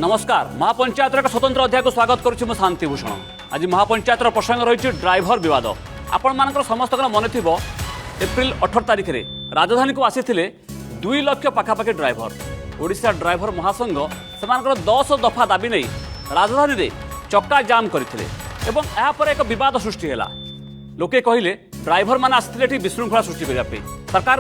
नमस्कार महापंचायत एक स्वतंत्र अध्याय को स्वागत करुच्ची शांति भूषण। आज महापंचायत प्रसंग रही ड्राइवर विवाद। आपण मान समस्त मन थी एप्रिल 18 तारिख में राजधानी को आसी 2 लाख पाखापाखि ड्राइवर ओडिशा ड्राइवर महासंघ से 10 दफा दाबी नहीं राजधानी में चक्का जाम करते एक बद सृष्टि है। लोके कहले ड्राइवर मान आसते विशृंखला सृष्टि करने सरकार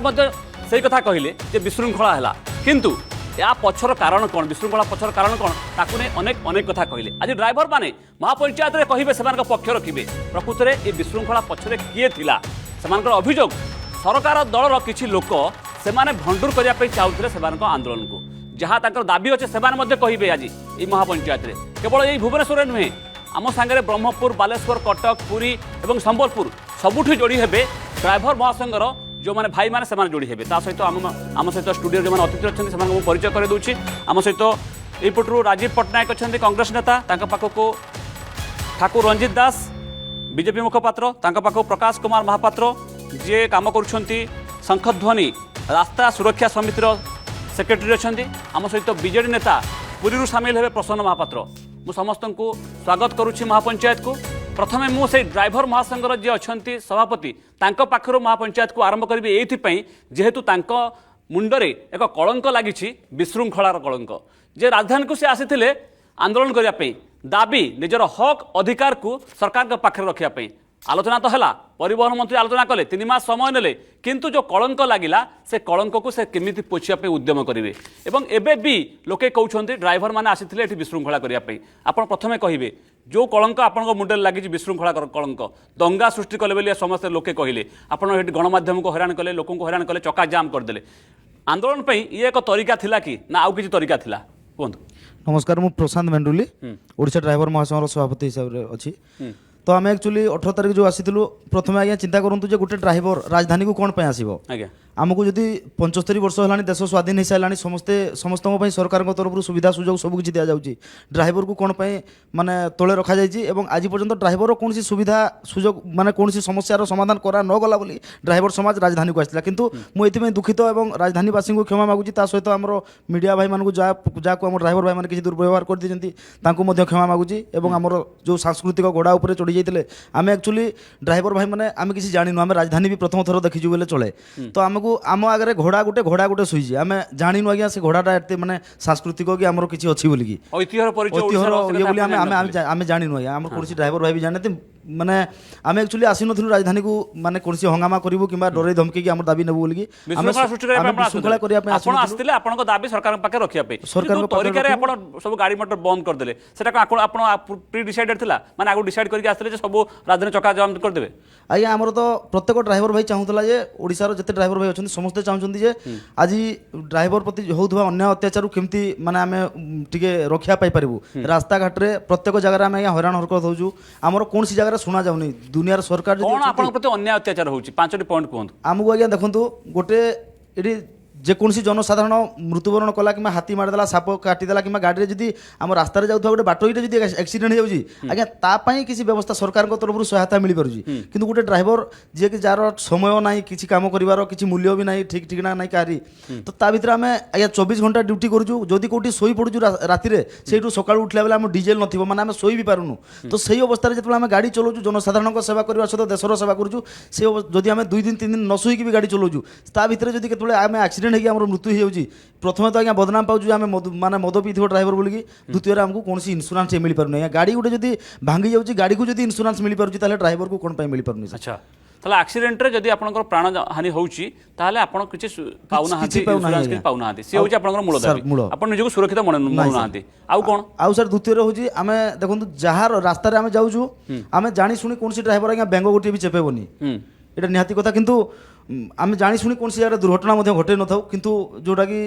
से कथा कहले विशृंखला है किंतु या पछर कारण कौन विशृंखला पछर कारण कौन ताकू नहीं अनेक अनेक कथा कहले। आज ड्राइवर माने महापंचायत में कहे से पक्ष रखिए प्रकृत में ये विशृंखला पछरे किए थिला से अभियोग सरकार दलर किछि लोक से भंडूर करने चाहूले से आंदोलन को जहाँ दाबी अच्छे से कहे आज ये महापंचायत में केवल यही भुवनेश्वर नुहे आम सांगे ब्रह्मपुर बालेश्वर कटक पुरी और संबलपुर सबुठ जोड़ी हेबे ड्राइवर महासंघर जो मैंने भाई मैंने से जोड़ी हेबे सहित आम सहित स्टूडियो जो अतिथि अच्छे से परिचय कर दूसरी आम सहित यपटू राजीव पट्टनायक अच्छा कांग्रेस नेता पाखक ठाकुर रंजित दास बीजेपी मुखपात्र पाखक प्रकाश कुमार महापात्र जी कम कर शंखध्वनि रास्ता सुरक्षा समितिर सेक्रेटरी अच्छा आम सहित बीजेडी नेता पुरी सामिल हे प्रसन्न महापात्र मु समस्त को स्वागत करुच्ची महापंचायत को। प्रथमे मुझे ड्राइवर महासंघर जी अच्छा सभापति पाखर महापंचायत को आरंभ करी ये जेहेतु मुंडरे एक कलंक लगी विशृंखलार कलंक जे राजधानी को सी आसी आंदोलन करने दाबी निजर हक अधिकार को सरकार पाखे रखापी आलोचना तो है परिवहन मंत्री आलोचना कले 3 मास समय नेले किंतु जो कलंक लगिला से कलंक को से केमिति पोछिया उद्यम करेंगे एवं एबे भी लोके कहते ड्राइवर मैंने आसी विशृंखला करने आप प्रथमे कहे जो कलंक आप मुंडे लगी विशृंखला कलंक दंगा सृष्टि कले बोली समस्ते लोके कहले आप गणमाध्यम को हैरान कले लोक हैरान कले चक्का जाम करदे आंदोलन पे ये एक तरीका थिला कि ना आउ किसी तरीका थिला कहतु। नमस्कार मु प्रशांत मेंडुली ओडिशा ड्राइवर महासंघर सभापति हिसाब से अच्छी तो आम एक्चुअली 18 तारिख जो आसीलु प्रथमे आज्ञा चिंता करूँ जे गोटे ड्राइवर राजधानी को कौन आसो आमको जदि 75 वर्ष है देश स्वाधीन हो सारा समस्ते समस्त सरकार तरफ सुविधा सुजोग सब किसी दि जाऊँगी ड्राइवर को कौन माने तले रखा जाइए आज पर्यंत ड्राइवर कौन सुविधा सुजोग माने कौन समस्यार समाधान करा न गला बोली ड्राइवर समाज राजधानी को आसाला किंतु मुझे दुखित और राजधानीवासी को क्षमा मागुची सहित आम मीडिया भाई मानक जहाँ को ड्राइवर भाई मैंने किसी दुर्व्यवहार कर दी क्षमा मागुची और आम जो सांस्कृतिक घोड़ा उपर चढ़ी जाते आम एक्चुअली ड्राइवर भाई मैंने आम किसी जाणीनु आम राजधानी भी प्रथम थर देखीचु बोले चले तो आमको आम आगे घोड़ा गोटे शुईचे आम जाणीनु आज्ञा से घोड़ाटा एत माने सांस्कृतिक कि आमर किसी अच्छी बोलिकी आम जाणीनु आज्ञा आम कौन ड्राइवर भाई भी जाने माने आम एक्चुअली आसीनु राजधानी को माने कौन हंगामा करूँ कि डर धमकी आम दाबी नेबू बोलिकी विशृंखला दाबी सरकार पाखे रखा सरकार तरीके सब गाड़ी मोटर बंद करदे प्री डिसाइडेड थिला माने आगु डिसाइड करके आसले सब राजधानी चक्का जाम करदेबे आज्ञा आमर तो प्रत्येक ड्राइवर भाई चाहूला जे ओडिशार जते ड्राइवर भाई अच्छा समस्ते चाहते जे आज ड्राइवर प्रति होउथबा अन्याय अत्याचार केमती माने आमे टिके रक्षा पाई परिबु रास्ता घाट रे प्रत्येक जगह आमे हैरान हरकत होजु आमर कौन सी जगह शुणा जाऊनी दुनियार सरकार कौन आपन प्रति अन्याय अत्याचार होउची 5टी पॉइंट कहंतु आमको आज्ञा देखंतु गोटे एडी जेकोसी जनसाधारण मृत्युवरण कला कि हाथी मारिदेला साप काटिदेला कि गाड़ी में जब आम रास्तार जाऊँ गोटे बाटोईटे जब एक्सीडेंट हो आज्ञा तापाई किसी व्यवस्था सरकार तरफ सहायता मिल पार्टी किंतु गोटे ड्राइवर जी कि जार समय ना किसी काम कर किसी मूल्य भी ना ठीक ठिकना ना कहारी तो ता भर आम आज्ञा 24 घंटा ड्यूटी करूँ जदि कौटी शोई पड़ू राति से सका उठला बेले आम डिजेल नथिबो माने आम शोई भी पारुनु तो सही अवस्था जो आम गाड़ी चलाऊँ जनसाधारण सेवा करने सहित देशर सेवा करूँ से जदि आम 2 दिन 3 दिन न शोईकी भी गाड़ी चलाऊँ ता भर जब केतबेले आम एक्सीडेंट होकर मृत्यु हो प्रथम तो आज्ञा बदनाम पाऊँ आम माने मद पी ड्राइवर बोलिकी द्वितीय आमको कौन इन्शुरांस मिल पारना गाड़ी गोटे जब भांगी जाऊँगी गाड़ी को जब इन्शुरांस मिल पार्टी ड्राइवर को कौन मिल पारनी। अच्छा ताले एक्सीडेंट रे जदि आपनकर प्राण हानि होउची ताले आपण किछि पाउनाहांती इन्शुरांस कि पाउनाहांती से होउची आपनकर मूल दाबी आपण निजको सुरक्षित मनउनाहांती आउ कोन आउ सर द्वितीय होउची आमे देखंतु जहार रास्ता रे आमे जाउछु आमे जानि सुनी कोन सी ड्राइवर आज्ञा बेंग गोटी भी चेपेबनी एटा निहाती कथा किंतु आमे जानि सुनी कोन सी दुर्घटना मध्ये घटे न थाउ किंतु जोटा कि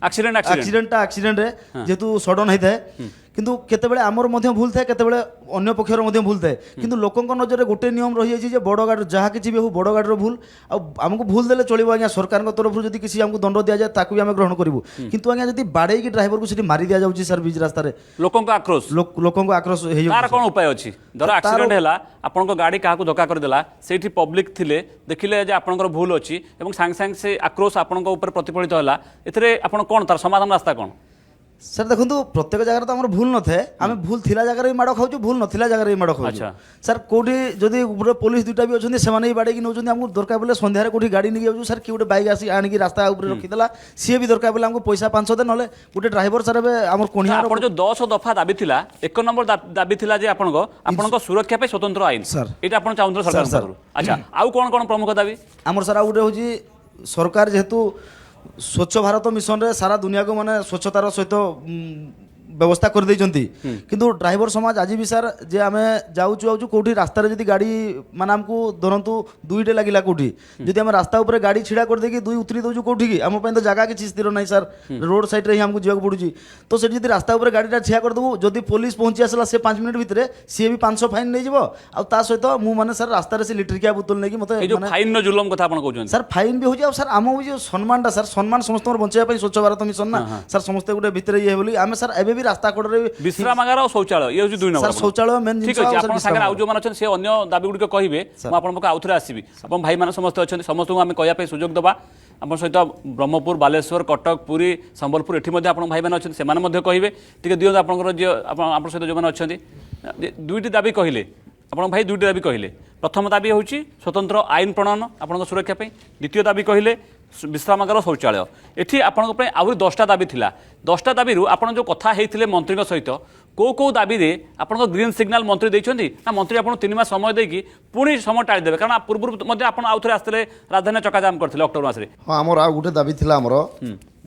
एक्सीडेंट रे जेतु सडन होता है किंतु केतेबेले आमर मध्य भूल थाए केतेबेले अन्य पक्षर मध्य भूल थाए किंतु लोकंक नजर गोटे नियम रही जाइए बड़ गाड़ी जहाँ किसी भी हो बड़ गाड़ी भूल आमको भूल देले चलिबो आज्ञा सरकार तरफ जब किसी आमको दंड दिया जाए ताकू भी आम ग्रहण करूँ किंतु आज्ञा जब बाड़े की ड्राइवर को सीधी मारी दिया जाउची सर बीच रास्ता रे लोकंक आक्रोश तार कोन उपाय अछि धर एक्सीडेंट हैला आपनक गाड़ी काहाकू धक्का कर देला सेठी पब्लिक थिले देखिले जे आपनकर भूल अछि एवं सांग सांग से आक्रोश आपनक ऊपर प्रतिफलित होला एथरे आपन कोन तार समाधान रास्ता कोन ସାର୍ ଦେଖନ୍ତୁ ପ୍ରତ୍ୟେକ ଜାଗାରେ ତ ଆମର ଭୁଲ ନଥାଏ ଆମେ ଭୁଲ ଥିଲା ଜାଗାରେ ବି ମାଡ଼ ଖାଉଛୁ ଭୁଲ ନଥିଲା ଜାଗାରେ ବି ମାଡ଼ ଖାଉଛୁ ଆଚ୍ଛା। ସାର୍ କୋଉଠି ଯଦି ଗୋଟେ ପୋଲିସ ଦୁଇଟା ବି ଅଛନ୍ତି ସେମାନେ ବି ବାଡ଼େଇକି ନେଉଛନ୍ତି ଆମକୁ ଦରକାର ପଡ଼ିଲେ ସନ୍ଧ୍ୟାରେ କୋଉଠି ଗାଡ଼ି ନେଇକି ଯାଉଛୁ ସାର୍ କିଏ ଗୋଟେ ବାଇକ୍ ଆସି ଆଣିକି ରାସ୍ତା ଉପରେ ରଖିଦେଲା ସିଏ ବି ଦରକାର ପଡ଼ିଲେ ଆମକୁ ପଇସା 500 ଦେ ନହେଲେ ଗୋଟେ ଡ୍ରାଇଭର ସାର୍ ଏବେ ଆମର କୋଣିଆ ଆପଣ ଯୋଉ 10 ଦଫା ଦାବି ଥିଲା 1 ନମ୍ବର ଦାବି ଥିଲା ଯେ ଆପଣଙ୍କ ସୁରକ୍ଷା ପାଇଁ ସ୍ୱତନ୍ତ୍ର ଆଇନ ସାର୍। ଏଇଟା ଆପଣ ଚାହୁଁଥିଲେ ସରକାର ସାର୍। ପାଖରୁ ଆଚ୍ଛା ଆଉ କଣ ପ୍ରମୁଖ ଦାବି ଆମର ସାର୍ ଆଉ ଗୋଟେ ହେଉଛି ସରକାର ଯେହେତୁ ସ୍ୱଚ୍ଛ ଭାରତ ମିଶନରେ ସାରା ଦୁନିଆକୁ ମାନେ ସ୍ୱଚ୍ଛତାର ସହିତ ବ୍ୟବସ୍ଥା କରିଦେଇଛନ୍ତି କିନ୍ତୁ ଡ୍ରାଇଭର ସମାଜ ଆଜି ବି ସାର୍ ଯେ ଆମେ ଯାଉଛୁ କୋଉଠି ରାସ୍ତାରେ ଯଦି ଗାଡ଼ି ମାନେ ଆମକୁ ଧରନ୍ତୁ ଦୁଇଟେ ଲାଗିଲା କୋଉଠି ଯଦି ଆମେ ରାସ୍ତା ଉପରେ ଗାଡ଼ି ଛିଡ଼ା କରିଦେଇକି ଦୁଇ ଉତରି ଦେଉଛୁ କୋଉଠିକି ଆମ ପାଇଁ ତ ଜାଗା କିଛି ସ୍ଥିର ନାହିଁ ସାର୍ ରୋଡ଼ ସାଇଡ଼ରେ ହିଁ ଆମକୁ ଯିବାକୁ ପଡ଼ୁଛି ତ ସେଠି ଯଦି ରାସ୍ତା ଉପରେ ଗାଡ଼ିଟା ଠିଆ କରିଦେବୁ ଯଦି ପୋଲିସ ପହଞ୍ଚି ଆସିଲା ସେ 5 ମିନିଟ୍ ଭିତରେ ସିଏ ବି 500 ଫାଇନ୍ ନେଇଯିବ ଆଉ ତା ସହିତ ମୁଁ ମାନେ ସାର୍ ରାସ୍ତାରେ ସେ ଲିଟରିକିଆ ବୋତଲ ନେଇକି ମୋତେ এই যে ফাইন জুলম কথা আপন কହୁଛନ୍ତି ସାର୍ ଫାଇନ୍ ବି ହେଉଛି ଆଉ ସାର୍ ଆମ ଯେଉଁ ସମ୍ମାନଟା ସାର୍ ସମ୍ମାନ ସମସ୍ତଙ୍କର ବଞ୍ଚାଇବା ପାଇଁ ସ୍ୱଚ୍ଛ ଭାରତ ମିଶନ ନା ସାର୍ ସମସ୍ତେ ଗୋଟେ ଭିତରେ ଇଏ ବୋଲି ଆମେ ସାର୍ ଏବେ ବି ରାସ୍ତା କଡ଼ରେ বিশ্রামাগার ও শৌচালয় ইয়ে হচ্ছে 2 নম্বর ସାର୍ ଶୌଚାଳୟ ମେନ୍ ঠিক ଜିନିଷ আছে ଆଉ ସାର୍ আপনার সাথে বিশ্ରାମ আউ যে অনেক সে অন্য দাবি গুড়ি কহবে মু আপনার পাখে আউথরে আসবি আপনার ভাই মানে সমস্ত অনেক সমস্ত আমি কহা সুযোগ দেবা আমার সহিত ব্রহ্মপুর বালেশ্বর কটক পুরী সম্বলপুর এটি মধ্যে আপনার ভাই মানে অনেক সে কহবে টিকে দিও আপনার যে আপনার সহিত যে অনেক দুইটি দাবি কহিলে আপনার ভাই দুইটি দাবি কহিলে প্রথম দাবি হচ্ছে স্বতন্ত্র আইন প্রণয়ন আপনার সুরক্ষা দ্বিতীয় দাবি কহিলে বিশ্রামাগার শৌচালয় এটি আপনার আহরি 10টা দাবি লা 10টা দাবি আপনার যে কথা হয়েছিল মন্ত্রী সহিত কেউ দাবিরে আপনার গ্রিন সিগনাল মন্ত্রী দিয়েছেন না মন্ত্রী আপনার 3 মাস সময় দিয়ে পুঁ সময় টাড়ি দেবে কারণ পূর্ব মধ্যে আপনার আউথরে আসলে রাজধানী চকাজাম করতে অক্টোবর মাসে ହଁ ଆମର ଆଉ ଗୋଟେ ଦାବି ଥିଲା ଆମର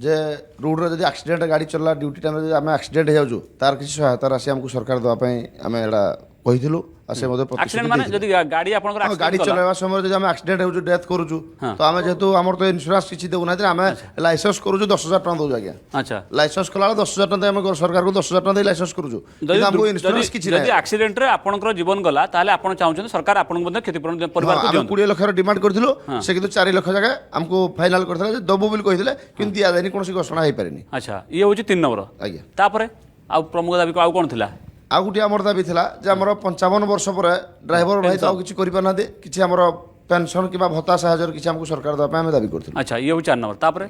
ଯେ ରୋଡ଼ରେ ଯଦି ଆକ୍ସିଡେଣ୍ଟ ଗାଡ଼ି ଚଳିଲା ଡ୍ୟୁଟି ଟାଇମ୍ରେ ଯଦି ଆମେ ଆକ୍ସିଡେଣ୍ଟ ହେଇଯାଉଛୁ ତାର କିଛି ସହାୟତା ରାଶି ଆମକୁ ସରକାର ଦେବା ପାଇଁ ଆମେ ଏଇଟା କହିଥିଲୁ ଆଉ ସେ ମଧ୍ୟ আক্সিডেন্ট মানে যদি গাড়ি আপনার ଗାଡ଼ି ଚଲାଇବା ସମୟରେ ଯଦି ଆମେ ଆକ୍ସିଡେଣ୍ଟ ହେଉଛୁ ଡେଥ୍ କରୁଛୁ ତ ଆମେ ଯେହେତୁ ଆମର ତ ଇନ୍ସୁରାନ୍ସ କିଛି ଦେଉନାହାନ୍ତି ଆମେ ଲାଇସେନ୍ସ କରୁଛୁ 10,000 ଟଙ୍କା ଦେଉଛୁ ଆଜ୍ଞା আচ্ছা ଲାଇସେନ୍ସ କଲାବେଳେ 10,000 ଟଙ୍କା ଦେଇ ଆମେ ସରକାରକୁ 10,000 ଟଙ୍କା ଦେଇ লাইসেন্স କରୁଛୁ କିନ୍ତୁ ଆମକୁ ଇନ୍ସୁରାନ୍ସ କିଛି যদি ନାହିଁ আক্সিডেন্টরে আপনার জীবন গলা তাহলে আপনার চাহুন সরকার আপনার মধ্যে ক্ষতিপূরণ পরিবারকে ଆମେ দিয়ন্তু 20 ଲକ୍ଷର ଡିମାଣ୍ଡ କରିଥିଲୁ ସେ କିନ୍ତୁ 4 ଲକ୍ଷ ଜାଗା ଆମକୁ ଫାଇନାଲ କରିଥିଲେ ଯେ ଦେବୁ ବୋଲି କହିଥିଲେ କିନ୍ତୁ ଦିଆଯାଇନି କୌଣସି ଘୋଷଣା ହେଇପାରିନି আচ্ছা ইয়ে হচ্ছে 3 নম্বর ଆଜ୍ଞା তারপরে আউ প্রমুখ দাবি আউ কোন লা ଆଉ ଗୋଟିଏ ଆମର ଦାବି ଥିଲା ଯେ ଆମର 55 ବର୍ଷ ପରେ ଡ୍ରାଇଭର ଭାଇ ତ ଆଉ କିଛି କରିପାରୁନାହାନ୍ତି କିଛି ଆମର ପେନସନ କିମ୍ବା ଭତ୍ତା ସାହାଯ୍ୟରେ କିଛି ଆମକୁ ସରକାର ଦେବା ପାଇଁ ଆମେ ଦାବି କରୁଥିଲୁ আচ্ছা ইয়ে হচ্ছে 4 নম্বর তারপরে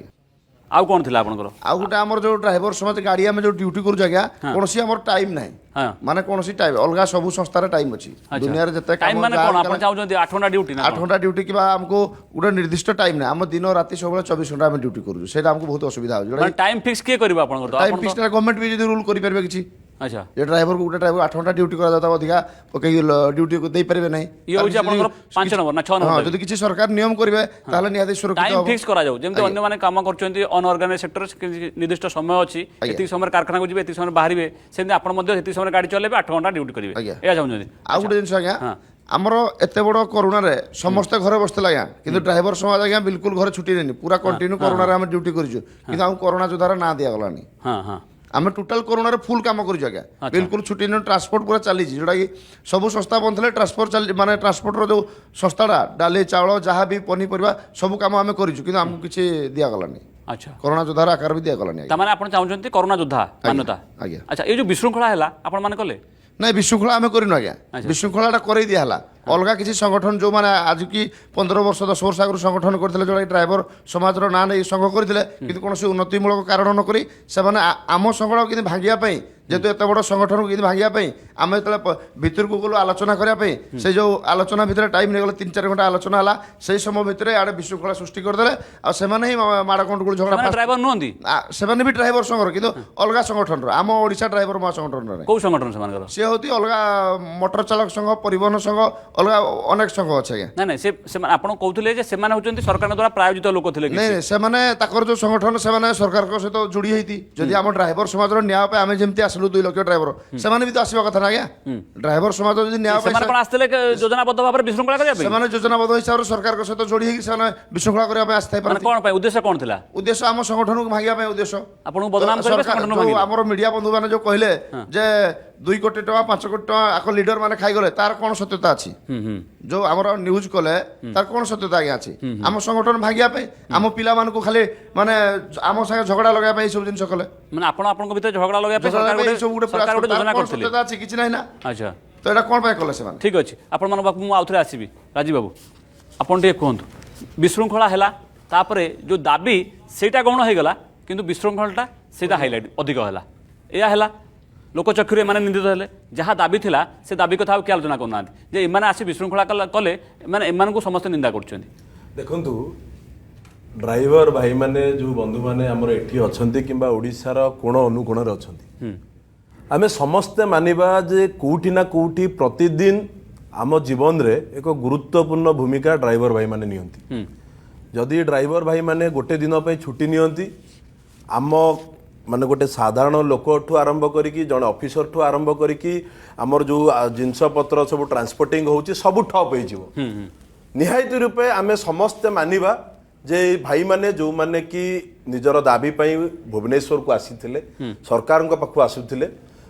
আউ কোন লা আপনার ଆଉ ଗୋଟେ ଆମର ଯୋଉ ଡ୍ରାଇଭର ସମାଜ ଗାଡ଼ି ଆମେ ଯୋଉ ଡ୍ୟୁଟି କରୁଛୁ ଆଜ୍ଞା କୌଣସି ଆମର ଟାଇମ୍ ନାହିଁ হ্যাঁ ମାନେ କୌଣସି ଟାଇମ୍ ଅଲଗା ସବୁ ସଂସ୍ଥାର ଟାଇମ୍ ଅଛି ଦୁନିଆରେ ଯେତେ টাইম মানে কোন আপন চাহুন 8 ঘন্টা ডিউটি না 8 ଘଣ୍ଟା ଡ୍ୟୁଟି କିମ୍ବା ଆମକୁ ଗୋଟେ ନିର୍ଦ୍ଦିଷ୍ଟ ଟାଇମ୍ ନାହିଁ ଆମ ଦିନ ରାତି ସବୁବେଳେ 24 ଘଣ୍ଟା ଆମେ ଡ୍ୟୁଟି କରୁଛୁ ସେଇଟା ଆମକୁ ବହୁତ ଅସୁବିଧା ହେଉଛି মানে টাইম ফিক্স কে করিব আপনার তো ଟାଇମ୍ ଫିକ୍ସଟା ଗଭର୍ଣ୍ଣମେଣ୍ଟ ବି ଯଦି ରୁଲ୍ କରିପାରିବେ କିଛି আচ্ছা যে ড্রাইভরକୁ ଗୋଟେ ଡ୍ରାଇଭର 8 ଘଣ୍ଟା ଡ୍ୟୁଟି କରାଯାଉଥିବା ଅଧିକା ପକେଇକି ଡ୍ୟୁଟି ଦେଇପାରିବେ ନାହିଁ ইয়ে হচ্ছে আপনার 5 নম্বর না 6 ହଁ নম্বর ଯଦି କିଛି ସରକାର ନିୟମ କରିବେ ତାହେଲେ ନିହାତି ସୁରକ୍ଷିତ টাইম ହେବ ফিক্স করা যাও যেমন অন্য মানে কাম করছেন অনঅর্গানাইজ সেক্টর নির্দিষ্ট সময় আছে এতিক সময় কারখানাକୁ ଯିବେ এতিক সময় বাহারিবে সেমতি আপন মধ্যে এতিক সময় গাড়ি চলাইবে 8 ঘন্টা ডিউটি করিবে আজ্ঞা। এটা চাহুন ଆଉ ଗୋଟେ ଜିନିଷ ଆଜ୍ଞା ହଁ। ଆମର ଏତେ ବଡ଼ କରୋନାରେ ସମସ୍ତେ ଘରେ ବସିଥିଲେ ଆଜ୍ଞା କିନ୍ତୁ ଡ୍ରାଇଭର ସମାଜ ଆଜ୍ଞା ବିଲକୁଲ ଘରେ ଛୁଟି ନେନି ପୁରା କଣ୍ଟିନ୍ୟୁ କରୋନାରେ ଆମେ ଡ୍ୟୁଟି କରିଛୁ କିନ୍ତୁ ଆମକୁ କରୋନା ଯୋଦ୍ଧାର ନାଁ ଦିଆଗଲାନି হ্যাঁ হ্যাঁ ଆମେ ଟୋଟାଲ କରୋନାରେ ଫୁଲ କାମ କରିଛୁ ଆଜ୍ଞା ବିଲକୁଲ ଛୁଟି ନେଇ ଟ୍ରାନ୍ସପୋର୍ଟ ପୁରା ଚାଲିଛି ଯୋଉଟାକି ସବୁ ସଂସ୍ଥା ବନ୍ଦ ଥିଲେ ଟ୍ରାନ୍ସପୋର୍ଟ ମାନେ ଟ୍ରାନ୍ସପୋର୍ଟର ଯୋଉ ସଂସ୍ଥାଟା ଡାଲି ଚାଉଳ ଯାହା ବି ପନିପରିବା ସବୁ କାମ ଆମେ କରିଛୁ କିନ୍ତୁ ଆମକୁ କିଛି ଦିଆଗଲାନି আচ্ছা କରୋନା ଯୋଦ୍ଧାର ଆକାର ବି ଦିଆଗଲାନି ଆଜ୍ଞା তার মানে আপন চাহুন করোনা যোদ্ধা মান্যতা ଆଜ୍ଞା আচ্ছা এই যে বিশৃঙ্খলা হেলা আপন মানে কলে ନାଇଁ ବିଶୃଙ୍ଖଳା ଆମେ କରିନୁ ଆଜ୍ଞା ବିଶୃଙ୍ଖଳାଟା କରେଇ ଦିଆହେଲା ଅଲଗା କିଛି ସଂଗଠନ ଯେଉଁମାନେ ଆଜିକି 15 ବର୍ଷ 10 ବର୍ଷ ଆଗରୁ ସଂଗଠନ କରିଥିଲେ ଯେଉଁଟାକି ଡ୍ରାଇଭର ସମାଜର ନାଁ ନେଇ ସଂଘ କରିଥିଲେ କିନ୍ତୁ କୌଣସି ଉନ୍ନତିମୂଳକ କାରଣ ନକରି ସେମାନେ ଆମ ସଂଘଟାକୁ କିନ୍ତୁ ଭାଙ୍ଗିବା ପାଇଁ ଯେହେତୁ ଏତେ ବଡ଼ ସଂଗଠନକୁ କିନ୍ତୁ ଭାଙ୍ଗିବା ପାଇଁ ଆମେ ଯେତେବେଳେ ଭିତରକୁ ଗଲୁ ଆଲୋଚନା କରିବା ପାଇଁ ସେ ଯେଉଁ ଆଲୋଚନା ଭିତରେ ଟାଇମ୍ ନେଇଗଲେ 3-4 ଘଣ୍ଟା ଆଲୋଚନା ହେଲା ସେଇ ସମୟ ଭିତରେ ଆଡ଼େ ବିଶୃଙ୍ଖଳା ସୃଷ୍ଟି କରିଦେଲେ ଆଉ ସେମାନେ ହିଁ ମାଡ଼ ଗଣ୍ଡଗୋଳ ଝଗଡ଼ା ড্রাইভার নুহନ୍ତି ସେମାନେ ବି ଡ୍ରାଇଭର ସଂଘର କିନ୍ତୁ ଅଲଗା ସଂଗଠନର ଆମ ଓଡ଼ିଶା ଡ୍ରାଇଭର ମହାସଂଗଠନରେ কোন সংগঠন সেমানଙ୍କର ସେ ହେଉଛି ଅଲଗା মোটর চালক সংঘ পরিবহন সংঘ অলগা অনেক সংঘ আছে আজ্ঞা না না সে আপন কହୁଥିଲେ যে সেমানে হচ্ছেন সরকার দ্বারা প্রায়োজিত লোক ଥିଲେ ନାଇଁ ନାଇଁ, ସେମାନେ ତାଙ୍କର ଯୋଉ ସଂଗଠନ ସେମାନେ ସରକାରଙ୍କ ସହିତ ଯୋଡ଼ି ହେଇති ଯଦି ଆମ ଡ୍ରାଇଭର ସମାଜର ନ୍ୟାୟ ପାଇଁ ଆମେ ଯେମିତି ଆସିଲୁ 2 ଲକ୍ଷ ଡ୍ରାଇଭର ସେମାନେ ବି ତ ଆସିବା କଥା ନା ଆଜ୍ଞା ଡ୍ରାଇଭର ସମାଜ ଯଦି ନ୍ୟାୟ ପାଇଁ ସେମାନେ কোন আসলে যোজনাবদ্ধ ভাবে বিশৃঙ্খলা করিয়া ପାଇଁ ସେମାନେ ଯୋଜନାବଦ୍ଧ ହିସାବରେ ସରକାରଙ୍କ ସହିତ ଯୋଡ଼ି ହେଇକି ସେମାନେ ବିଶୃଙ୍ଖଳା କରିବା ପାଇଁ ଆସିଥାଇ মানে ପାରନ୍ତି কোন ପାଇଁ উদ্দেশ্য কোন ଥିଲା ଉଦ୍ଦେଶ୍ୟ ଆମ ସଂଗଠନକୁ ଭାଙ୍ଗିବା ପାଇଁ ଉଦ୍ଦେଶ୍ୟ ଆପଣଙ୍କୁ ବଦନାମ କରିବେ ସରକାର ସଂଗଠନ ଯୋଉ ଭାଙ୍ଗିବେ ଆମର ମିଡିଆ ବନ୍ଧୁମାନେ ଯୋଉ କହିଲେ ଯେ 2 କୋଟି ଟଙ୍କା 5 କୋଟି ଟଙ୍କା ଆକ লিডর মানে খাইগলে তার কোন সত্যতা আছে जो आमर न्यूज कले तार कौन सत्यता आज्ञा अच्छी आम संगठन भांगिया आम पिला मानकु खाली माने आम संगे झगड़ा लगाया सब जिन कले মানে আপন আপনক ভিতরে ঝগড়া লগায় সরকার গোটে যোজনা করছিল সত্যতা আছে কিছু নাই না আচ্ছা তো এটা কোন পাই কলে সেমান ঠিক আছে আপন মান বাবু মু আউথরে আসিবি রাজীব বাবু আপন টিকে কুহতু বিশৃঙ্খলা হেলা তারপরে যে দাবি সেইটা গৌণ হয়ে গলা কিন্তু বিশৃঙ্খলাটা সেটা হাইলাইট অধিক হেলা या है लोकचक्षु एम निंदित हेले जहाँ दाबी थिला से दाबी कथा किए आलोचना करना जे एम आसी विशृंखला कले एम समस्त निंदा कर देखु ड्राइवर भाई माने जो बंधु माने हमर एठी अछंती किंबा ओडिसा रो कोण अनुकोण रे अछंती आमे समस्ते मानिबा जे कोठी ना कोठी प्रतिदिन आम जीवन रे एक गुरुत्वपूर्ण भूमिका ड्राइवर भाई माने नियंती जदि ड्राइवर भाई माने गोटे दिन पे छुट्टी नियंती आम माने गोटे साधारण लोक ठू आरंभ करिकी जन ऑफिसर ठू आरंभ करिकी हमर जो जिनस पत्र सब ट्रांसपोर्टिंग होची सब ठप होई जिवो निहायत रूपे आमे समस्ते मानिबा जे भाई माने जो माने कि निजर दाबी पई भुवनेश्वर को आसीथिले सरकार को पाखु आसुथिले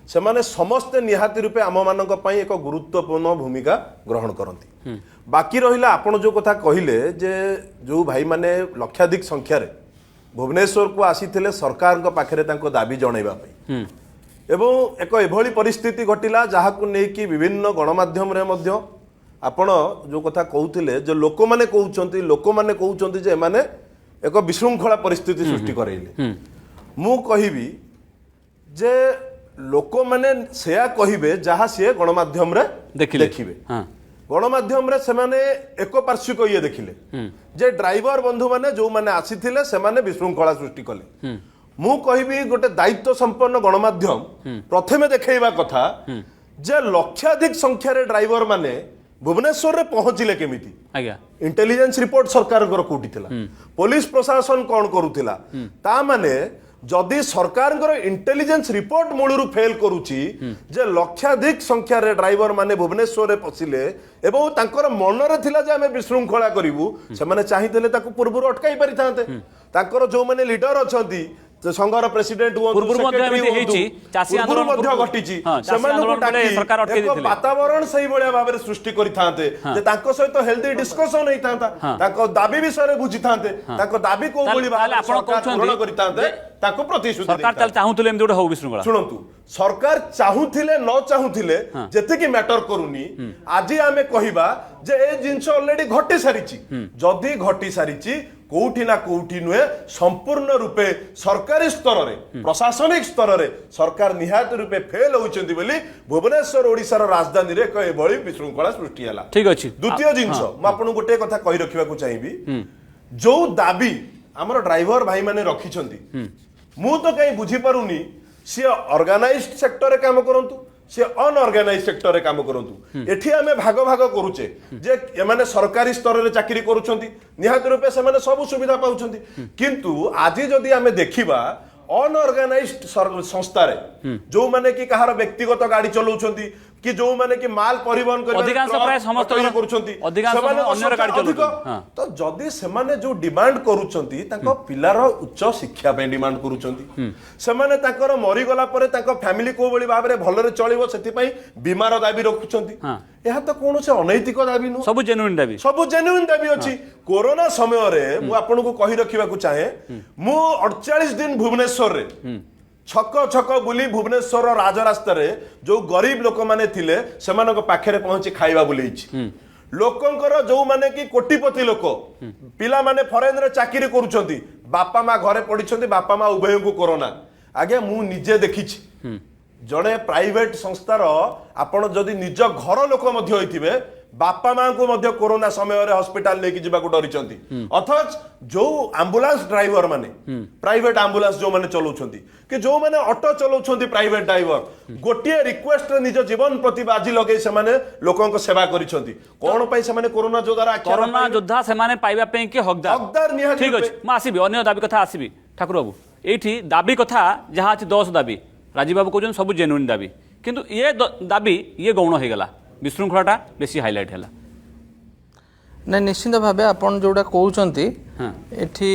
से माने समस्ते निहाती रूपे आम मानक पई एक गुरुत्वपूर्ण भूमिका ग्रहण करती बाकी रहिला आपण जो कथा कहिले जे जो भाई माने लक्षाधिक संख्या रे भुवनेश्वर को आसीथिले सरकार को पाखरे तांको दाबी जणाइबा पई एवं एक एभली परिस्थिति घटिला जहा को नै कि विभिन्न गणमाध्यम रे मध्य आपण जो कथा कहूथिले जो लोक माने कहउचंती जे माने एक विशृंखला परिस्थिति सृष्टि करैले मु कहिबी जे लोक माने सेया कहिबे जहा से गणमाध्यम रे देखिबे गणमाध्यम रे से माने एक पार्श्विक ये देखिले जे ड्राइवर बंधु माने जो माने आसीथिले से माने विशृंखला सृष्टि कले मु कहिबी गोटे दायित्व संपन्न गणमाध्यम प्रथमे देखैबा कथा जे लक्षाधिक संख्या रे ड्राइवर माने भुवनेश्वर रे पहुंचिले केमिति आज्ञा इंटेलिजेंस रिपोर्ट सरकार कोठी थिला पुलिस प्रशासन कौन करूथिला ता माने जदि सरकार इंटेलिजेंस रिपोर्ट मूलरू फेल करुची जे लक्षाधिक संख्या रे ड्राइवर माने भुवनेश्वर रे पसिले एवं तांकर मन रे थिला जे हमें विशृंखला करिवु से माने चाहिथिले ताकू पूर्वरु अटकाई परिथांते तांकर जो माने लीडर अछंती संघर प्रेसिडेंट वातावरण सही भाया भाव में सृष्टि करते सहित हेल्दी डिस्कसन होता दाबी विषय बुझी था दाबी कौ शुणु सरकार चाहूले न चाहूले जी मैटर करूनी आज आम कहवा जे ए जिनस ऑलरेडी घटी सारी जदि घटी सारी कोठी ना कोठी नुहे संपूर्ण रूपे सरकारी स्तर में प्रशासनिक स्तर में सरकार निहात रूपे फेल होती भुवनेश्वर ओडिशार राजधानी रे एक विशृंखला सृष्टि है। ठीक अच्छे द्वितीय जिनस मुझे गोटे कथा कही रखा चाहिए जो दाबी आमर ड्राइवर भाई माने रखिछंती मु तो कहीं बुझी पारुनी सी ऑर्गेनाइज्ड सेक्टर रे काम करंतु सी अनऑर्गेनाइज्ड सेक्टर रे काम करंतु एठी आमे भाग भाग करूचे जे एमाने सरकारी स्तर रे चाकरी करूछंती निहात रूपे से माने सब सुविधा पाउछंती किंतु आज जदि आमे देखिबा अनऑर्गेनाइज्ड संस्था रे जो माने कि कहार व्यक्तिगत गाड़ी चलाउछंती कि जो माने कि माल परिवहन कर अधिकांश प्राय समस्त करूछंती अन्य गाड़ी चलाउछंती तो जदि से माने जो डिमांड करूछंती ताको पिलार उच्च शिक्षा पे डिमांड करूछंती से माने ताकर मरि गला परे ताको फैमिली को बळी भाबरे भलरे चलिबो सेति पई बीमार दाबी रखुछंती यह तो कौन से अनैतिक दाबी नु सब जेन्युइन दाबी अछि कोरोना समय रे मु आपन को कहि रखिबा को चाहे मु 48 दिन भुवनेश्वर रे छक छक बुली भुवनेश्वर राजरास्ता रे जो गरीब लोक माने थिले सेमानक पाखरे पहुंची खाइबा बुलेछि लोकंकर जो माने कि कोटिपति लोक पिला माने फॉरेन रे चाकरी करूछंती बापा माँ घरे पड़िछंती बापा माँ उभय को कोरोना आगे मु निजे देखिछि जड़े प्राइवेट संस्थार आपण जदि निज घर लोक मध्य होइथिबे बापा माँ को मध्य कोरोना समय रे हॉस्पिटल लेके जिबा को डरिचंती अथच जो एम्बुलेंस ड्राइवर माने प्राइवेट एम्बुलेंस जो माने चलाउछंती कि जो माने ऑटो चलाउछंती प्राइवेट ड्राइवर गोटिए रिक्वेस्ट निज जीवन प्रति बाजी लगे से माने लोकन को सेवा करिसंती कोन पई से माने कोरोना योद्धा कोरोना योद्धा से माने पाइबा पे के हकदार निहा ठीक अछि म आसीबी अन्य दाबी कथा आसीबी ठाकुर बाबू एठी दाबी कथा जहा अछि 10 दाबी राजीव बाबू कहउछन सब जेन्युइन दाबी किंतु ये दाबी ये गौण हो गला विशृंखलाटा बेसी हाइलाइट है ना निश्चित भाव आपन जोड़ा कहते एठी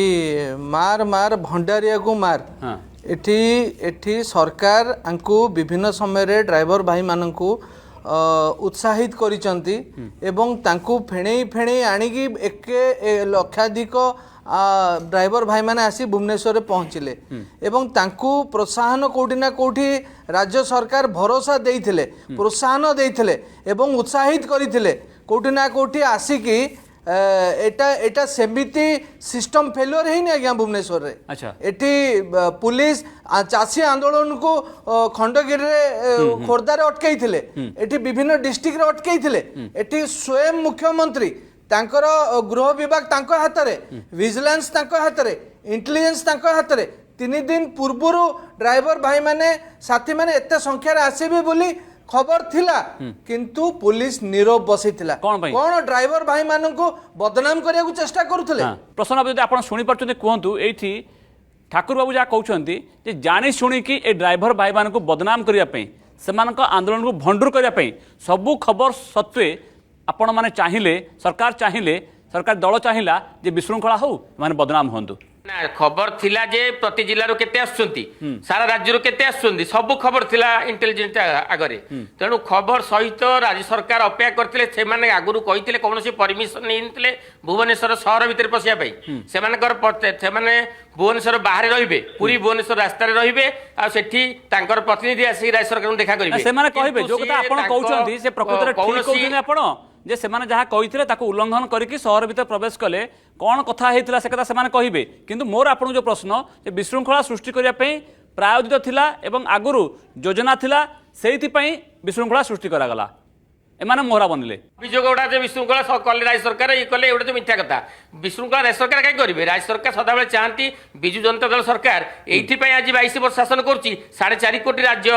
मार मार भंडारिया को मार एठी एठी सरकार आंकु विभिन्न समय रे ड्राइवर भाई मानकु उत्साहित करिसंती एवं तांकु फेणेई फेणेई आनिकी एक लक्षाधिक ड्राइवर भाई माने आसी भुवनेश्वर रे पहुँचिले एवं तांकु प्रोत्साहन कोठी ना कोठी राज्य सरकार भरोसा देइथिले प्रोत्साहन देइथिले एवं उत्साहित करिथिले कोठी ना कोठी आसिकी एटा एटा सेमिति सिस्टम फेल्योर ହେଇନି ଆଜ୍ଞା ଭୁବନେଶ୍ୱର ରେ अच्छा ଏଠି पुलिस चाषी आंदोलन को खंडगिरी रे खोर्धारे अटकैथिले एठी विभिन्न डिस्ट्रिक्ट रे अटकैथिले एठी स्वयं मुख्यमंत्री तांकर गृह विभाग तांको हाथ रे विजिलेंस तांको हाथ रे इंटेलिजेंस तांको हाथ रे 3 दिन पूर्व ड्राइवर भाई माने साथी माने एते संख्या रे आसीबे बोली खबर थिला किंतु पुलिस नीरव बसिथिला कोन ड्राइवर भाई मानन को बदनाम करिया को चेष्टा करूथले प्रश्न अब आपण सुनी परछते कहंतु एठी ठाकुर बाबू जा कहउछंती जे जानि सुनी कि ए ड्राइवर भाई मान को बदनाम करिया पई सेमानक आंदोलन को भंडूर करिया पई सबु खबर सत्वे आपण माने चाहिए सरकार दल चाहिला जे विशृंखला हो माने बदनाम होंतु ना खबर थिला जे प्रति जिल्लारो केते आसुंती सारा राज्यरो केते आसुंती सब खबर थिला इंटेलिजेंस आगरे तेणु खबर सहित राज्य सरकार अपेक्षा करथिले से माने आगुरु कहिथिले कोनोसी परमिशन नैथिले भुवनेश्वर शहर भितर पसिया पई से माने भुवनेश्वर बाहर रहिबे पूरी भुवनेश्वर रास्ता रे रहिबे आ सेठी तांकर प्रतिनिधि आसी राज्य सरकार देखा करिवे से माने कहिबे जो कथा आपण कहउछंती से प्रकृति रे ठीक कहउछनी आपण जे सेमाने जहाँ कही ताकू उल्लंघन करके शहर भीतर प्रवेश कले कौन कथा होता से कथा सेमाने कहिबे किंतु मोर आपन जो प्रश्न जे विशृंखला सृष्टि करिया पई प्रायोजित थिला एवं आगुरु योजना थिला सेहिति पई विशृंखला सृष्टि करा गला एमाने मोहरा बनले अभियोग गुड़ा जो विशृंखला कले राज्य सरकार ये कले एगुड़ा तो मिथ्या कथा विशृंखला राज्य सरकार कहीं करेंगे राज्य सरकार सदाबले चाहती विजु जनता दल सरकार ये आज 22 वर्ष शासन कर 4.5 कोटी राज्य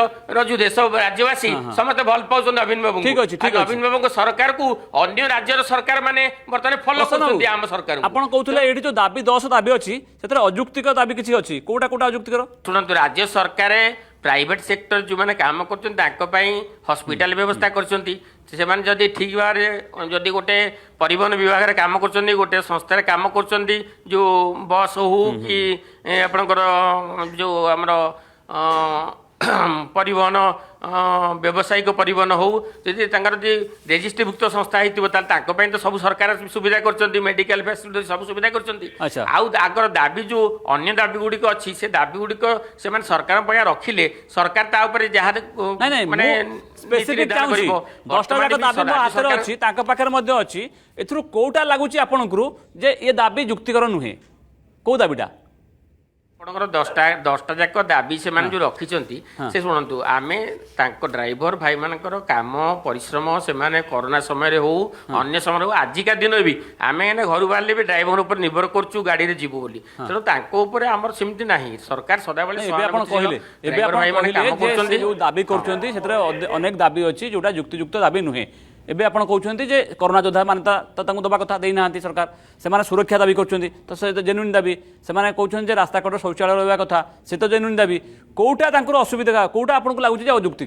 जो देश राज्यवासी समस्त भल पाँच नवीन बाबू नवीन बाबू सरकार को अन्य राज्यर सरकार माने बर्तमान फॉलो करछन्ती आम सरकार आपण कहउतले एठी जो दाबी 10 दाबी अछि सेतरे अजुक्तिक दाबी किछि अछि कोटा कोटा अजुक्तिकर सुनंतु राज्य सरकार प्राइवेट सेक्टर जो मैंने काम कर हॉस्पिटल व्यवस्था कर ठीक भाव जदि गोटे परिवहन विभाग रे काम कर गोटे संस्था रे काम कर जो बस हो कि आपणकर जो आमर परिवहन व्यावसायिक परिवहन हो जदि रेजिस्ट्रीभुक्त संस्था होती तो सब सरकार सुविधा कर मेडिकल फैसिलिटी सब सुविधा कर आगर दाबी जो अन्य दाबी गुड़िक अच्छी से दाबी गुड़िक से सरकार पाया रखिले सरकार ताऊपर जहाँ माने स्पेसिफिक चाहूँ 10टा जाक दाबी मो हाथ रे अछि तांका पाखरे मध्ये अछि एथुरु कोटा लागुची आपनकरू जे ये दाबी युक्तिकर नुहे को दाबीटा आपणकर 10टा जाक दाबी से जो रखिंट से शुणु आम ड्राइवर भाई मानकर काम परिश्रम से कोरोना समय हो अन्य समय हो आजिका दिन भी आम घर बाहर भी ड्राइवर उपर निर्भर करूँ गाड़ी में जीवु बोली तेणु आम सेमती ना सरकार सदाबले दाबी करनेक दाबी अच्छी जोटा युक्तियुक्त दाबी नुहे एबे आपण कहउछन्ती जे कोरोना योद्धा माने तो दबा कथा देई नांती सरकार से माने सुरक्षा दाबी करछन्ती तो से जेन्युइन दाबी से माने कहउछन्ती जे रास्ता कट शौचालय रहबा कथा से तो जेन्युइन दाबी कोउटा तांकर असुविधा कोउटा आपण को लागुची जे अजुक्ति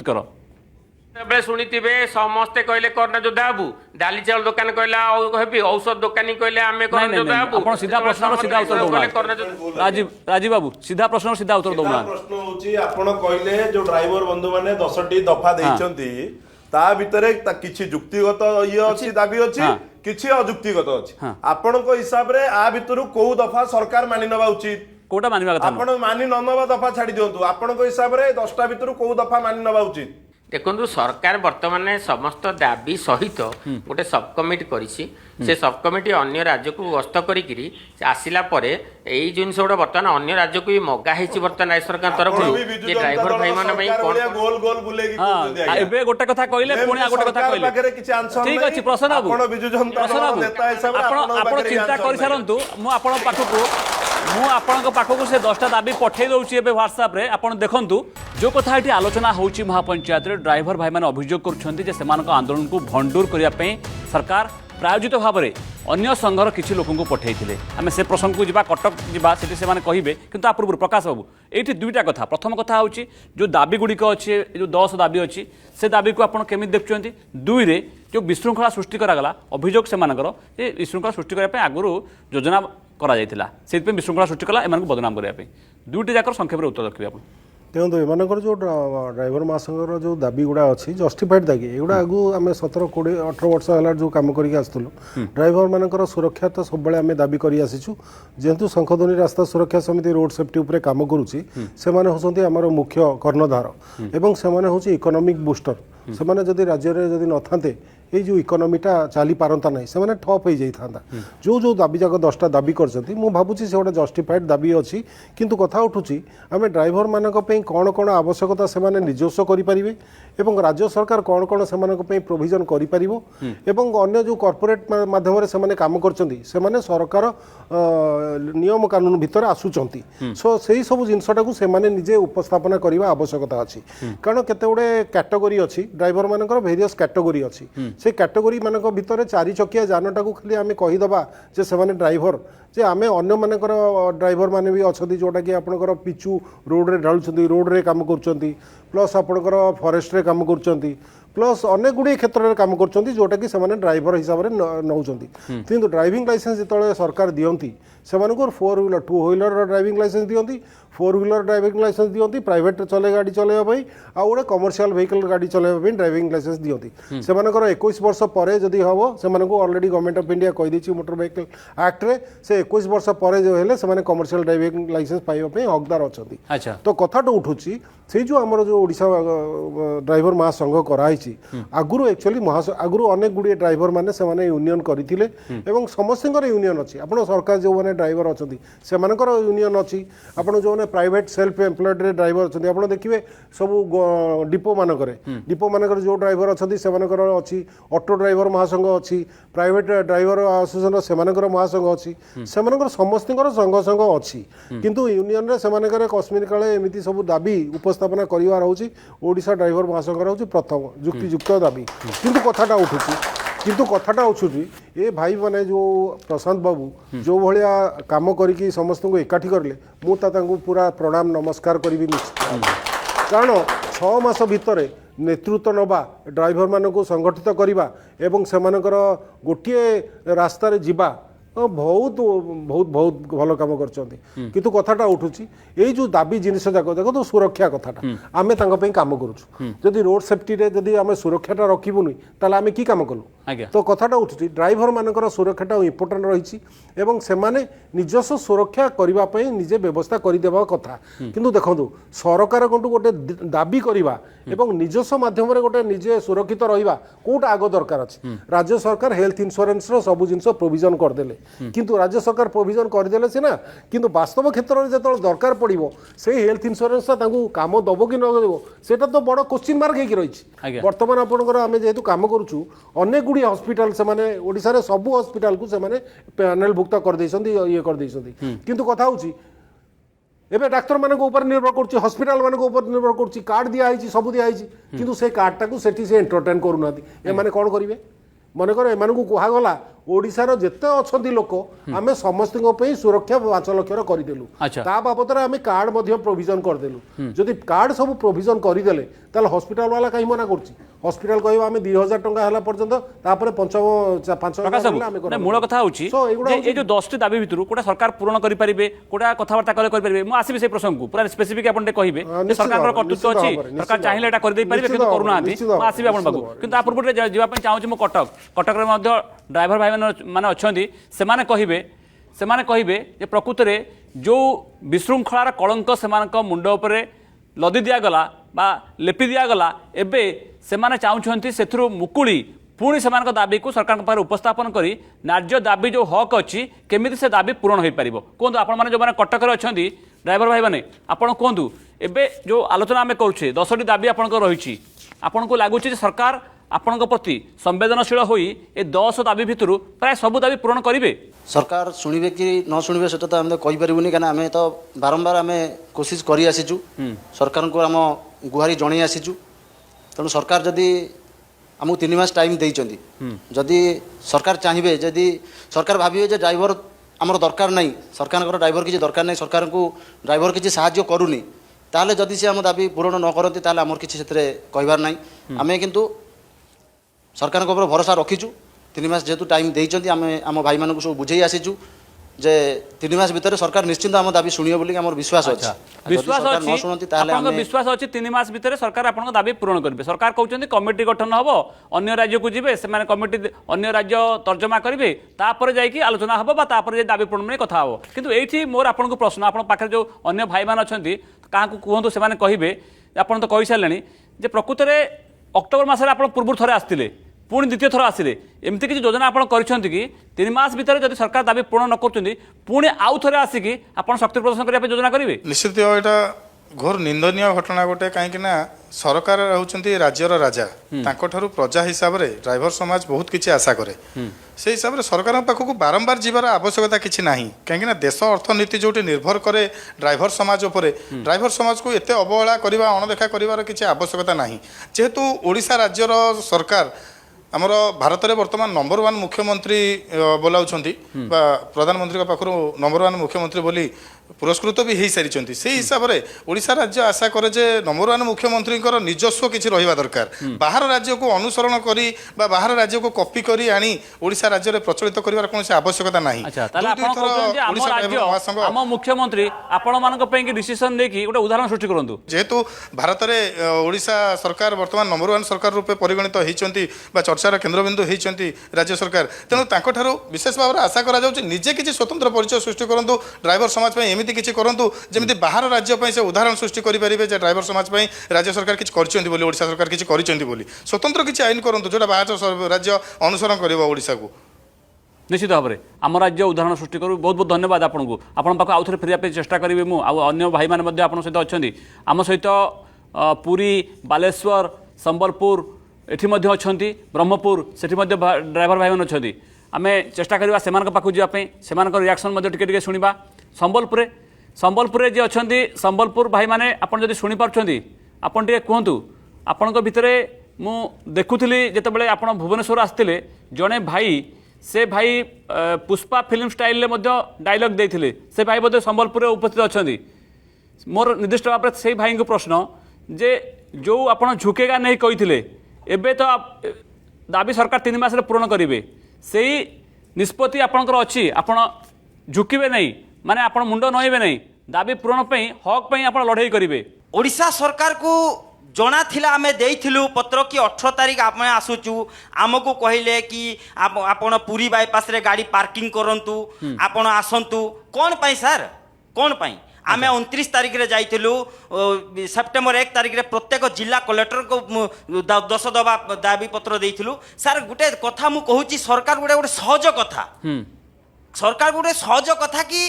कर बेले शुणिथिबे समस्ते कहले कोरोना योद्धा बाबू डाली चाउल दुकान कहला औषध दुकानी कहले आमे कोरोना योद्धा बाबू आपण सीधा प्रश्न सीधा उत्तर दउना राजीव बाबू सीधा प्रश्न सीधा उत्तर दउना प्रश्न होची आपण कहले जो ड्राइवर बंधु माने 10टी दफा देइचंती ता भितरे किछि युक्तिगत ये अछि दाबी अछि किछि अजुक्तिगत अछि आपनको हिसाब रे आ भितरु को दफा सरकार मानि नबा उचित कोटा मानिबा कथा आपण मानि ननबा दफा छाडी दियंतु आपनको हिसाब रे 10टा भितरु को दफा मानि नबा उचित देखो सरकार बर्तमान समस्त दाबी सहित गोटे सब कमिटी करिछि से सब कमिटी अन्य राज्य को गस्त करिकिरी आसिला परे एई जिनस गुड़ा बर्तमान अन्य राज्य को भी मगा हेछि बर्तमान राज्य सरकार तरफ जे ड्राइवर भाई माने भाई कोन गोल गोल बुले की एबे गोटे कथा कहिले पुणी आ गोटे कथा कहिले बागरे किछि आंसर ठीक अछि प्रश्न बाबू आपण बिजु जनता दल नेता हिसाब रे आपण चिंता करि सारंतु मु आपण पाखकु से 10टा दाबी पठे दउछि एबे व्हाट्सएप रे आपण देखंतु जो कथा एठी आलोचना होउछि महापंचायत रे ड्राइवर भाई माने अभियोग करछन्ती जे सेमानक आंदोलन को भंडूर करिया पई सरकार प्रायोजित भाव में अन्य संघर किसी लोक पठे आम से प्रसंग को जा कटक जा से कहे कि पूर्व प्रकाश बाबू ये दुईटा कथा प्रथम कथा हूँ जो दाबी गुड़िक अच्छे जो 10 दाबी अच्छी से दाबी को आप केमी देखुं दुई रे जो विशृंखला सृष्टि करागला अभियोग से विशृंखला सृष्टि करने आगुरी योजना से विशृंखला सृष्टि कला एम बदनाम करने दुईटी जाकर संक्षेप में उत्तर रखिए आप देखो एम जो ड्राइवर महासंघर जो दाबी गुड़ा अच्छी जस्टिफाइड दाबी एगुड़ा आगु आम 17-18 वर्ष है जो कम करसलु ड्राइवर मानकर सुरक्षा तो सब आम दाबी कर आसीचु जेहेतु शंखध्वनि रास्ता सुरक्षा समिति रोड सेफ्टी उपरे काम करुच्ची से होती आमर मुख्य कर्णधार एवं से हूँ इकोनॉमिक बूस्टर ସେମାନେ ଯଦି ରାଜ୍ୟରେ ଯଦି ନଥାନ୍ତେ এই যে ইকোনমিটা চালি পারন্তা নাই সে ঠপ হয়ে যাই যে দাবি যাক 10টা দাবি করছেন মু ভাবুছি সে গোটে জস্টিফাইড দাবি অছি কিন্তু কথা উঠুছি আমি ড্রাইভর মানক পই কোন কোন আবশ্যকতা সে নিজস্ব করিপারিবে এবং রাজ্য সরকার কোন কোন সে প্রোভিজন করিপারিব এবং অন্য যে কর্পোরেট মাধ্যমে সে কাম করছেন সে সরকার নিয়ম কানুন ভিতরে আসুচন্তি সো সেই সব জিনিসটাকে সে নিজে উপস্থাপনা করা আবশ্যকতা আছে কারণ কেতে গুড়ে ক্যাটেগোরি অছি ড্রাইভর মানকৰ ভেরিয়স ক্যাটেগোরি অছি से कैटेगोरी मान भितर 4 चकिया जानटा को खाली आम कहीदबा जे से ड्राइवर जे आम अन्य मानकर ड्राइवर मैंने भी अच्छा जोटा कि आपंकर पिचु रोड रे ढालुंट रोड रे काम कर प्लस आपंकर फॉरेस्ट रे काम कर प्लस अनेक गुड़े क्षेत्र में काम कर जोटा कि ड्राइवर हिसाब से नौ किंतु ड्राइविंग लाइसेंस जो सरकार दियंती से 4 व्हीलर 2 व्हीलर ड्राइविंग लाइसेंस दियंती 4 व्हीलर ड्राइविंग लाइसेंस दियंती प्राइवेट चले गाड़ी चलाइबा आ गोटे कमर्शियल व्हीकल गाड़ी चलाइबा ड्राइविंग लाइसेंस दियंती से 21 वर्ष पर जदि हम से ऑलरेडी गवर्नमेंट ऑफ इंडिया कही दी मोटर व्हीकल एक्ट रे से 21 वर्ष पर जो हेले से कमर्शियल ड्राइविंग लाइसेंस पाइबा हकदार अच्छा तो कथाटा उठुची से जो आमर जो ओडिशा ड्राइवर महासंघ कराई आगुरी एक्चुअली आगुरी अनेक गुड़िए ड्राइवर मैंने से यूनियन करते समस्त यूनियन अच्छी आप सरकार जो मैंने ड्राइवर अच्छा से यूनियन अच्छी आप जो प्राइवेट सेल्फ एम्प्लॉयड ड्राइवर अच्छा आप देखिए सब डिपो मानक जो ड्राइवर अच्छा से अच्छी ऑटो ड्राइवर महासंघ अच्छी प्राइवेट ड्राइवर एसोसिएशन से महासंघ अच्छी से समस्त संघ अच्छी किंतु यूनियन रे से कश्मीर काले एमती सब दाबी उपस्थापना करिवार होची ओडिशा ड्राइवर महासंघर होची प्रथम युक्तियुक्त दाबी किंतु कथाटा उठुची ए भाई माने जो प्रशांत बाबू जो भाया काम करिकी समस्त को एकाठी करले मु पूरा प्रणाम नमस्कार करी निश्चित कारण 6 मास भितर नेतृत्व नवा ड्राइवर मानक संगठित करवा एवं सेमानकर गोटे रास्ता रे जीवा बहुत बहुत बहुत भल कम कर कथाटा उठुची ये जो दाबी जिनस जाक देख तो सुरक्षा कथाटा आम कम करुँ रोड सेफ्टी रे जदि आम सुरक्षाटा रखिबुनि ताले आम की काम कलु तो कथाटा उठुची ड्राइवर मानकर सुरक्षाटा इम्पोर्टाट रही एवं सेमाने निजस्व सुरक्षा करने निजे व्यवस्था करदेवा कथा किंतु देखो सरकार गोटे दाबी करवा एवं निजस्व माध्यम गोटे निजे सुरक्षित रहा कौटा आग दरकार अच्छी राज्य सरकार हेल्थ इंश्योरेंस सब जिन प्रोविजन करदे किंतु राज्य सरकार प्रोविजन करदे सीना किंतु वास्तव क्षेत्र में जो दरकार पड़ो से हेल्थ इंश्योरेंस काम दब कि न देव से तो बड़ क्वेश्चन मार्क हो रही बर्तमान आपंकर आम जेहेतु कम करुँ अनेक गुड़ी हस्पिटाल से ओडिशा सब हस्पिटाल को से पैनल भुक्त कर ये किंतु कथा होची एबे डाक्तर मानक ऊपर निर्भर कर हस्पिटाल मानक ऊपर निर्भर कर कार्ड दिखाई सब दिखाई किंतु से कार्डटा को सेठी से एंटरटेन करूना एमाने कौन करेंगे मनकर एम कहगला ओडिशार जेते अच्छा लोक आम समस्त सुरक्षा 5 लक्षर करदेलु ता बाबद आम कार्ड प्रोविजन करदेलु जदि कार्ड सब प्रोविजन करदेले ताले हॉस्पिटल वाला कहीं मना कर हॉस्पिटल कह आम 2000 टंका है पर्यंत तापर 5 मूल कथा जो 10टी दाबी भितर कोटा सरकार पूरण करेंगे कोटा कथबार्ता करेंगे मुझे आसबि से प्रसंग को पूरा स्पेसिफिक आपन कहे सरकार कर्तृत्व अच्छी सरकार चाहिए एटा कर पारे कि करूना आसबि आपन पाखु किंतु पूर्व जावाई चाहूँ मु कटक ड्राइवर भाई माने अच्छे से कहे प्रकृत में जो विशृंखलार कलंक से मुंड उपरे लदी दिगला बा लेपि दिगला एबे से चाहते से मुकुड़ी पुणी से दाबी को सरकार पाखे उपस्थापन करी न्याय्य दाबी जो हक अच्छी केमी से दाबी पूरण हो पार कहतु आपण जो कटक अच्छा ड्राइवर भाई मैंने आपड़ कहतु एबे जो आलोचना आम करुचे 10टी दाबी आपंकर रही आपन को लगुच सरकार आपण प्रति संवेदनशील हो 10 दाबी भितर प्राय सब दाबी पूरण करेंगे सरकार शुणे कि न शुणे से तो आम कहीपरूनी कहीं आम तो बारंबार आम कोशिश कर आसीचु सरकार को आम गुहारी जन आसीचु तेणु सरकार जदि आमको 3 मास टाइम देइचंदी जदि सरकार चाहिए जदि सरकार भाविए जे ड्राइवर आमर दरकार नहीं सरकार ड्राइवर किसी दरकार नहीं सरकार को ड्राइवर किसी साहाय्य करूनी ताले जदि से आम दाबी पूरण न करती ताले आमर किसी से कहबार नहीं आम किंतु सरकार को भरोसा रखीचु 3 मास जेहेतु टाइम देइचंदी आम आम भाई मानक सब बुझे आसीचु जे 3 मास भितर सरकार निश्चिंत आम दाबी शुणियो बोली आमर विश्वास अछि विश्वास अच्छी 3 मास भितर सरकार आपन दाबी पूरण करेंगे सरकार कहते कमिटी गठन हम अन्य राज्य को जी से कमिटी अन्य राज्य तर्जमा करेंगे तापर जाकि आलोचना हम दाबी पूरण में कथा हम किंतु ये मोर आपन को प्रश्न आप पाखे जो अन्य भाई मान अच्छा क्या कहतु से कहे आप तो कही सारे प्रकृत में अक्टोबर मासरे आप पूर्व थोड़े आसते पुणी द्वितीय थर आसिले एमती किसी योजना आप कर कि 3 मास भितर जब सरकार दाबी पूर्ण न कर पुणी आउ थे आसिकी आप शक्ति प्रदर्शन करने योजना करेंगे निश्चित यहाँ घोर निंदनीय घटना गोटे कहीं सरकार होउछंती राज्यर राजा तांको प्रजा हिसाब से ड्राइवर समाज बहुत किसी आशा करे से हिसाब से सरकार पाखक बारंबार जीवार आवश्यकता किसी ना कहीं देश अर्थनीति जो निर्भर करे ड्राइवर समाज उपरे ड्राइवर समाज को एत अवहेला करवा अणदेखा कर किसी आवश्यकता ना जेहेतु ओडिशा राज्यर सरकार आमर भारत में बर्तमान नंबर 1 मुख्यमंत्री बोलाउछंती बा प्रधानमंत्री पाखर नंबर 1 मुख्यमंत्री बोली पुरस्कृत भी हो सारी से हिसाब से ओडिशा राज्य आशा करे जे नंबर 1 मुख्यमंत्री निजस्व किसी रहा दरकार बाहर राज्य को अनुसरण करी बा बाहर राज्य को कॉपी करी आनी ओडिशा राज्य में प्रचलित करिवार कोनोसी आवश्यकता नाही। आम मुख्यमंत्री आपण मानक पे डिसीजन लेकी गोटे उदाहरण सृष्टि करंतु जेहेतु भारत में ओडिशा सरकार वर्तमान नंबर 1 सरकार रूपे परिगणित होती चर्चार केन्द्रबिंदु होती राज्य सरकार तेणु तांको विशेष भाव में आशा करा जाउछि निजे किसी स्वतंत्र परिचय सृष्टि करंतु ड्राइवर समाज एमती किसी करूँ जमी बाहर राज्य से उदाहरण सृष्टि करेंगे ड्राइवर समाज राज्य सरकार किसी कर ओडिशा सरकार किसी कर स्वतंत्र किसी आईन करूँ जो बाहर राज्य अनुसरण कर ओडिशा को निश्चित भाव में आम राज्य उदाहरण सृष्टि करूँ बहुत बहुत धन्यवाद आपको आपण पाक आउ थे फेरिया चेष्टा करी मुझे भाई मैंने आप सहित अच्छा आम सहित पुरी बालेश्वर संबलपुर एठी अच्छा ब्रह्मपुर से ड्राइवर भाई मैंने अच्छा आम चेष्टा करवा से पाखु जावाई से रिएक्शन टे शुणा संबलपुर जी अच्छा संबलपुर भाई मैंने आपड़ जब शुणिपार्टी आपड़ टे कहतु आपण भितर मु देखुली जिते आप भुवनेश्वर आसते जड़े भाई से भाई पुष्पा फिल्म स्टाइल डायलॉग देते से भाई बोधे संबलपुर उपस्थित अच्छा मोर निर्दिष्ट भाव से भाई को प्रश्न जे जो आप झुकेगा नहीं कही एबे तो दाबी सरकार 3 मास पूर्ण करेंगे से निष्पत्ति आपणकर अच्छी आपण झुकबे नहीं माने आपण मुंड नईबे नहीं दाबी पूरण हक आप लड़ाई करेंगे ओडिशा सरकार को जना थिला आमे देइथिलु पत्र कि 18 तारिख आमे आसुचु आमको कहले कि आपण पुरी बाईपास रे गाड़ी पार्किंग करंतु आपण आसंतु कोन पई सर कोन पई आमे 29 तारिख रे जाइथिलु सेप्टेम्बर 1 तारिख रे प्रत्येक जिला कलेक्टर को 10 दबा दाबी पत्र देइथिलु सर गुटे कथा मु कहूची सरकार गुटे सहज कथा सरकार गुटे सहज कथा कि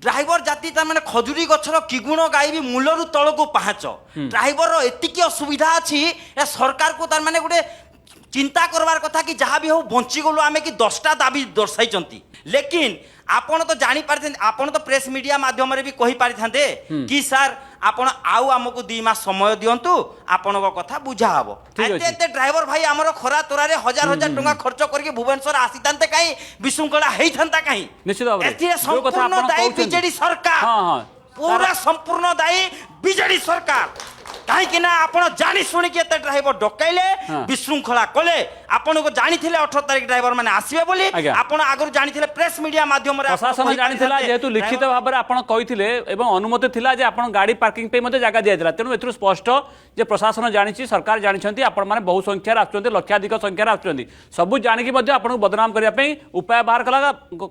ड्राइवर जाति तार माने खजुरी गछर किगुण गाइबी मूलरु तळको पाहाच ड्राइवर रो एतिकी असुविधा अछि ए सरकार को तार माने गुटे चिंता करवार कथा कि जहाँ भी हो बंची गलु आमे कि 10टा दाबी दर्शाई लेकिन आपण तो जानी पारथें आपण तो प्रेस मीडिया माध्यम रे भी कहि पारिथांते कि सर आपण आउ हमको 2 मास समय दियंतु आपण को कथा बुझा हबो एते ड्राइवर भाई हमरो खरा तोरा रे हजार हजार टका खर्च करके भुवनेश्वर आसीतांते काई विशृंखला हेइथांता काई निश्चित भाव एते संपूर्ण दायी बीजेडी सरकार पूरा संपूर्ण दायी बीजेडी सरकार कहीं आपण जानी शुणी के ड्राइवर डकैले विशृंखला कले आपण को जानी 18 तारिख ड्राइवर माने आसीबे बोली आपण आगु जानी प्रेस मीडिया माध्यम रे प्रशासन जानी जेहेतु लिखित भाव में आपण कहिथिले एवं अनुमति थिला जे आपण गाड़ी पार्किंग पे मते जगह दिया तेणु एथु स्पष्ट जे प्रशासन जानी सरकार जानी आपण माने बहु संख्यार आछुंती लक्षाधिक संख्यार आछुंती सब जानिकी मते आपण बदनाम करिया पे उपाय बाहर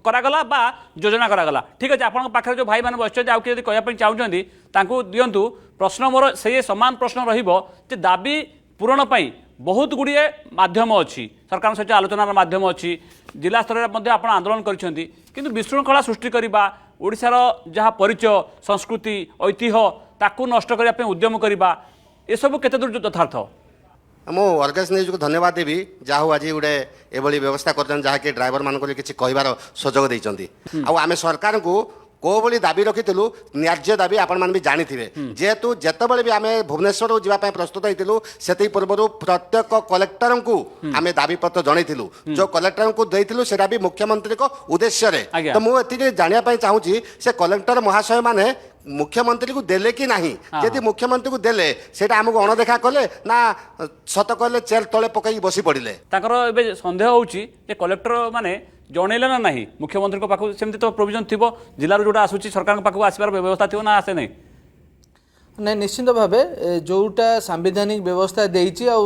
करागला बा योजना करागला ठीक अछि आपण पाखरे जो भाई माने बसछ आ कि यदि कहया पे चाहुचंती तांको दियंतु प्रश्न मोर से सामान प्रश्न रहिबो जे दाबी पूरण पाई बहुत गुड़िए माध्यम अच्छी सरकार सहित आलोचनार माध्यम अच्छी जिला स्तर में आप आंदोलन करिसेंती किंतु विशृंखला सृष्टि करवा ओडिशार जहाँ परिचय संस्कृति ऐतिह्य ताकू नष्ट करने उद्यम करवा ये सब केते दूर यथार्थ मो अर्गेस न्यूज को धन्यवाद देवी जहाँ हूँ आज गोटे एभली व्यवस्था कर जहाँकि ड्राइवर मान किसी कहबार सुजोग देते आम सरकार को कोभली दाबी रखिलु न्याज्य दाबी आपण मान भी जानी थे जेहेतु जितेबाला भी आम भुवनेश्वर जावाई प्रस्तुत होइतिलु सेति पूर्व प्रत्येक कलेक्टर को आम दाबी पत्र जनइलु जो कलेक्टर को देइतिलु सेटा भी मुख्यमंत्री को उद्देश्य रे तो मुझे जानापी चाहूँगी से कलेक्टर महाशय माने मुख्यमंत्री को देले कि नहीं यदि मुख्यमंत्री को देले सेटा हमको अणदेखा कले ना सत कहले चेल तले पकई बसी पड़िले ताकर एबे संदेह होउची जे कलेक्टर माने जणैले ना नहीं मुख्यमंत्री को पाखु सेमति तो प्रोविजन थिबो जिल्ला जोटा आसुची सरकार पाखु आसबार व्यवस्था थिबो ना आसे नहीं नहीं निश्चित भाव जोटा सांविधानिक व्यवस्था देइछि आ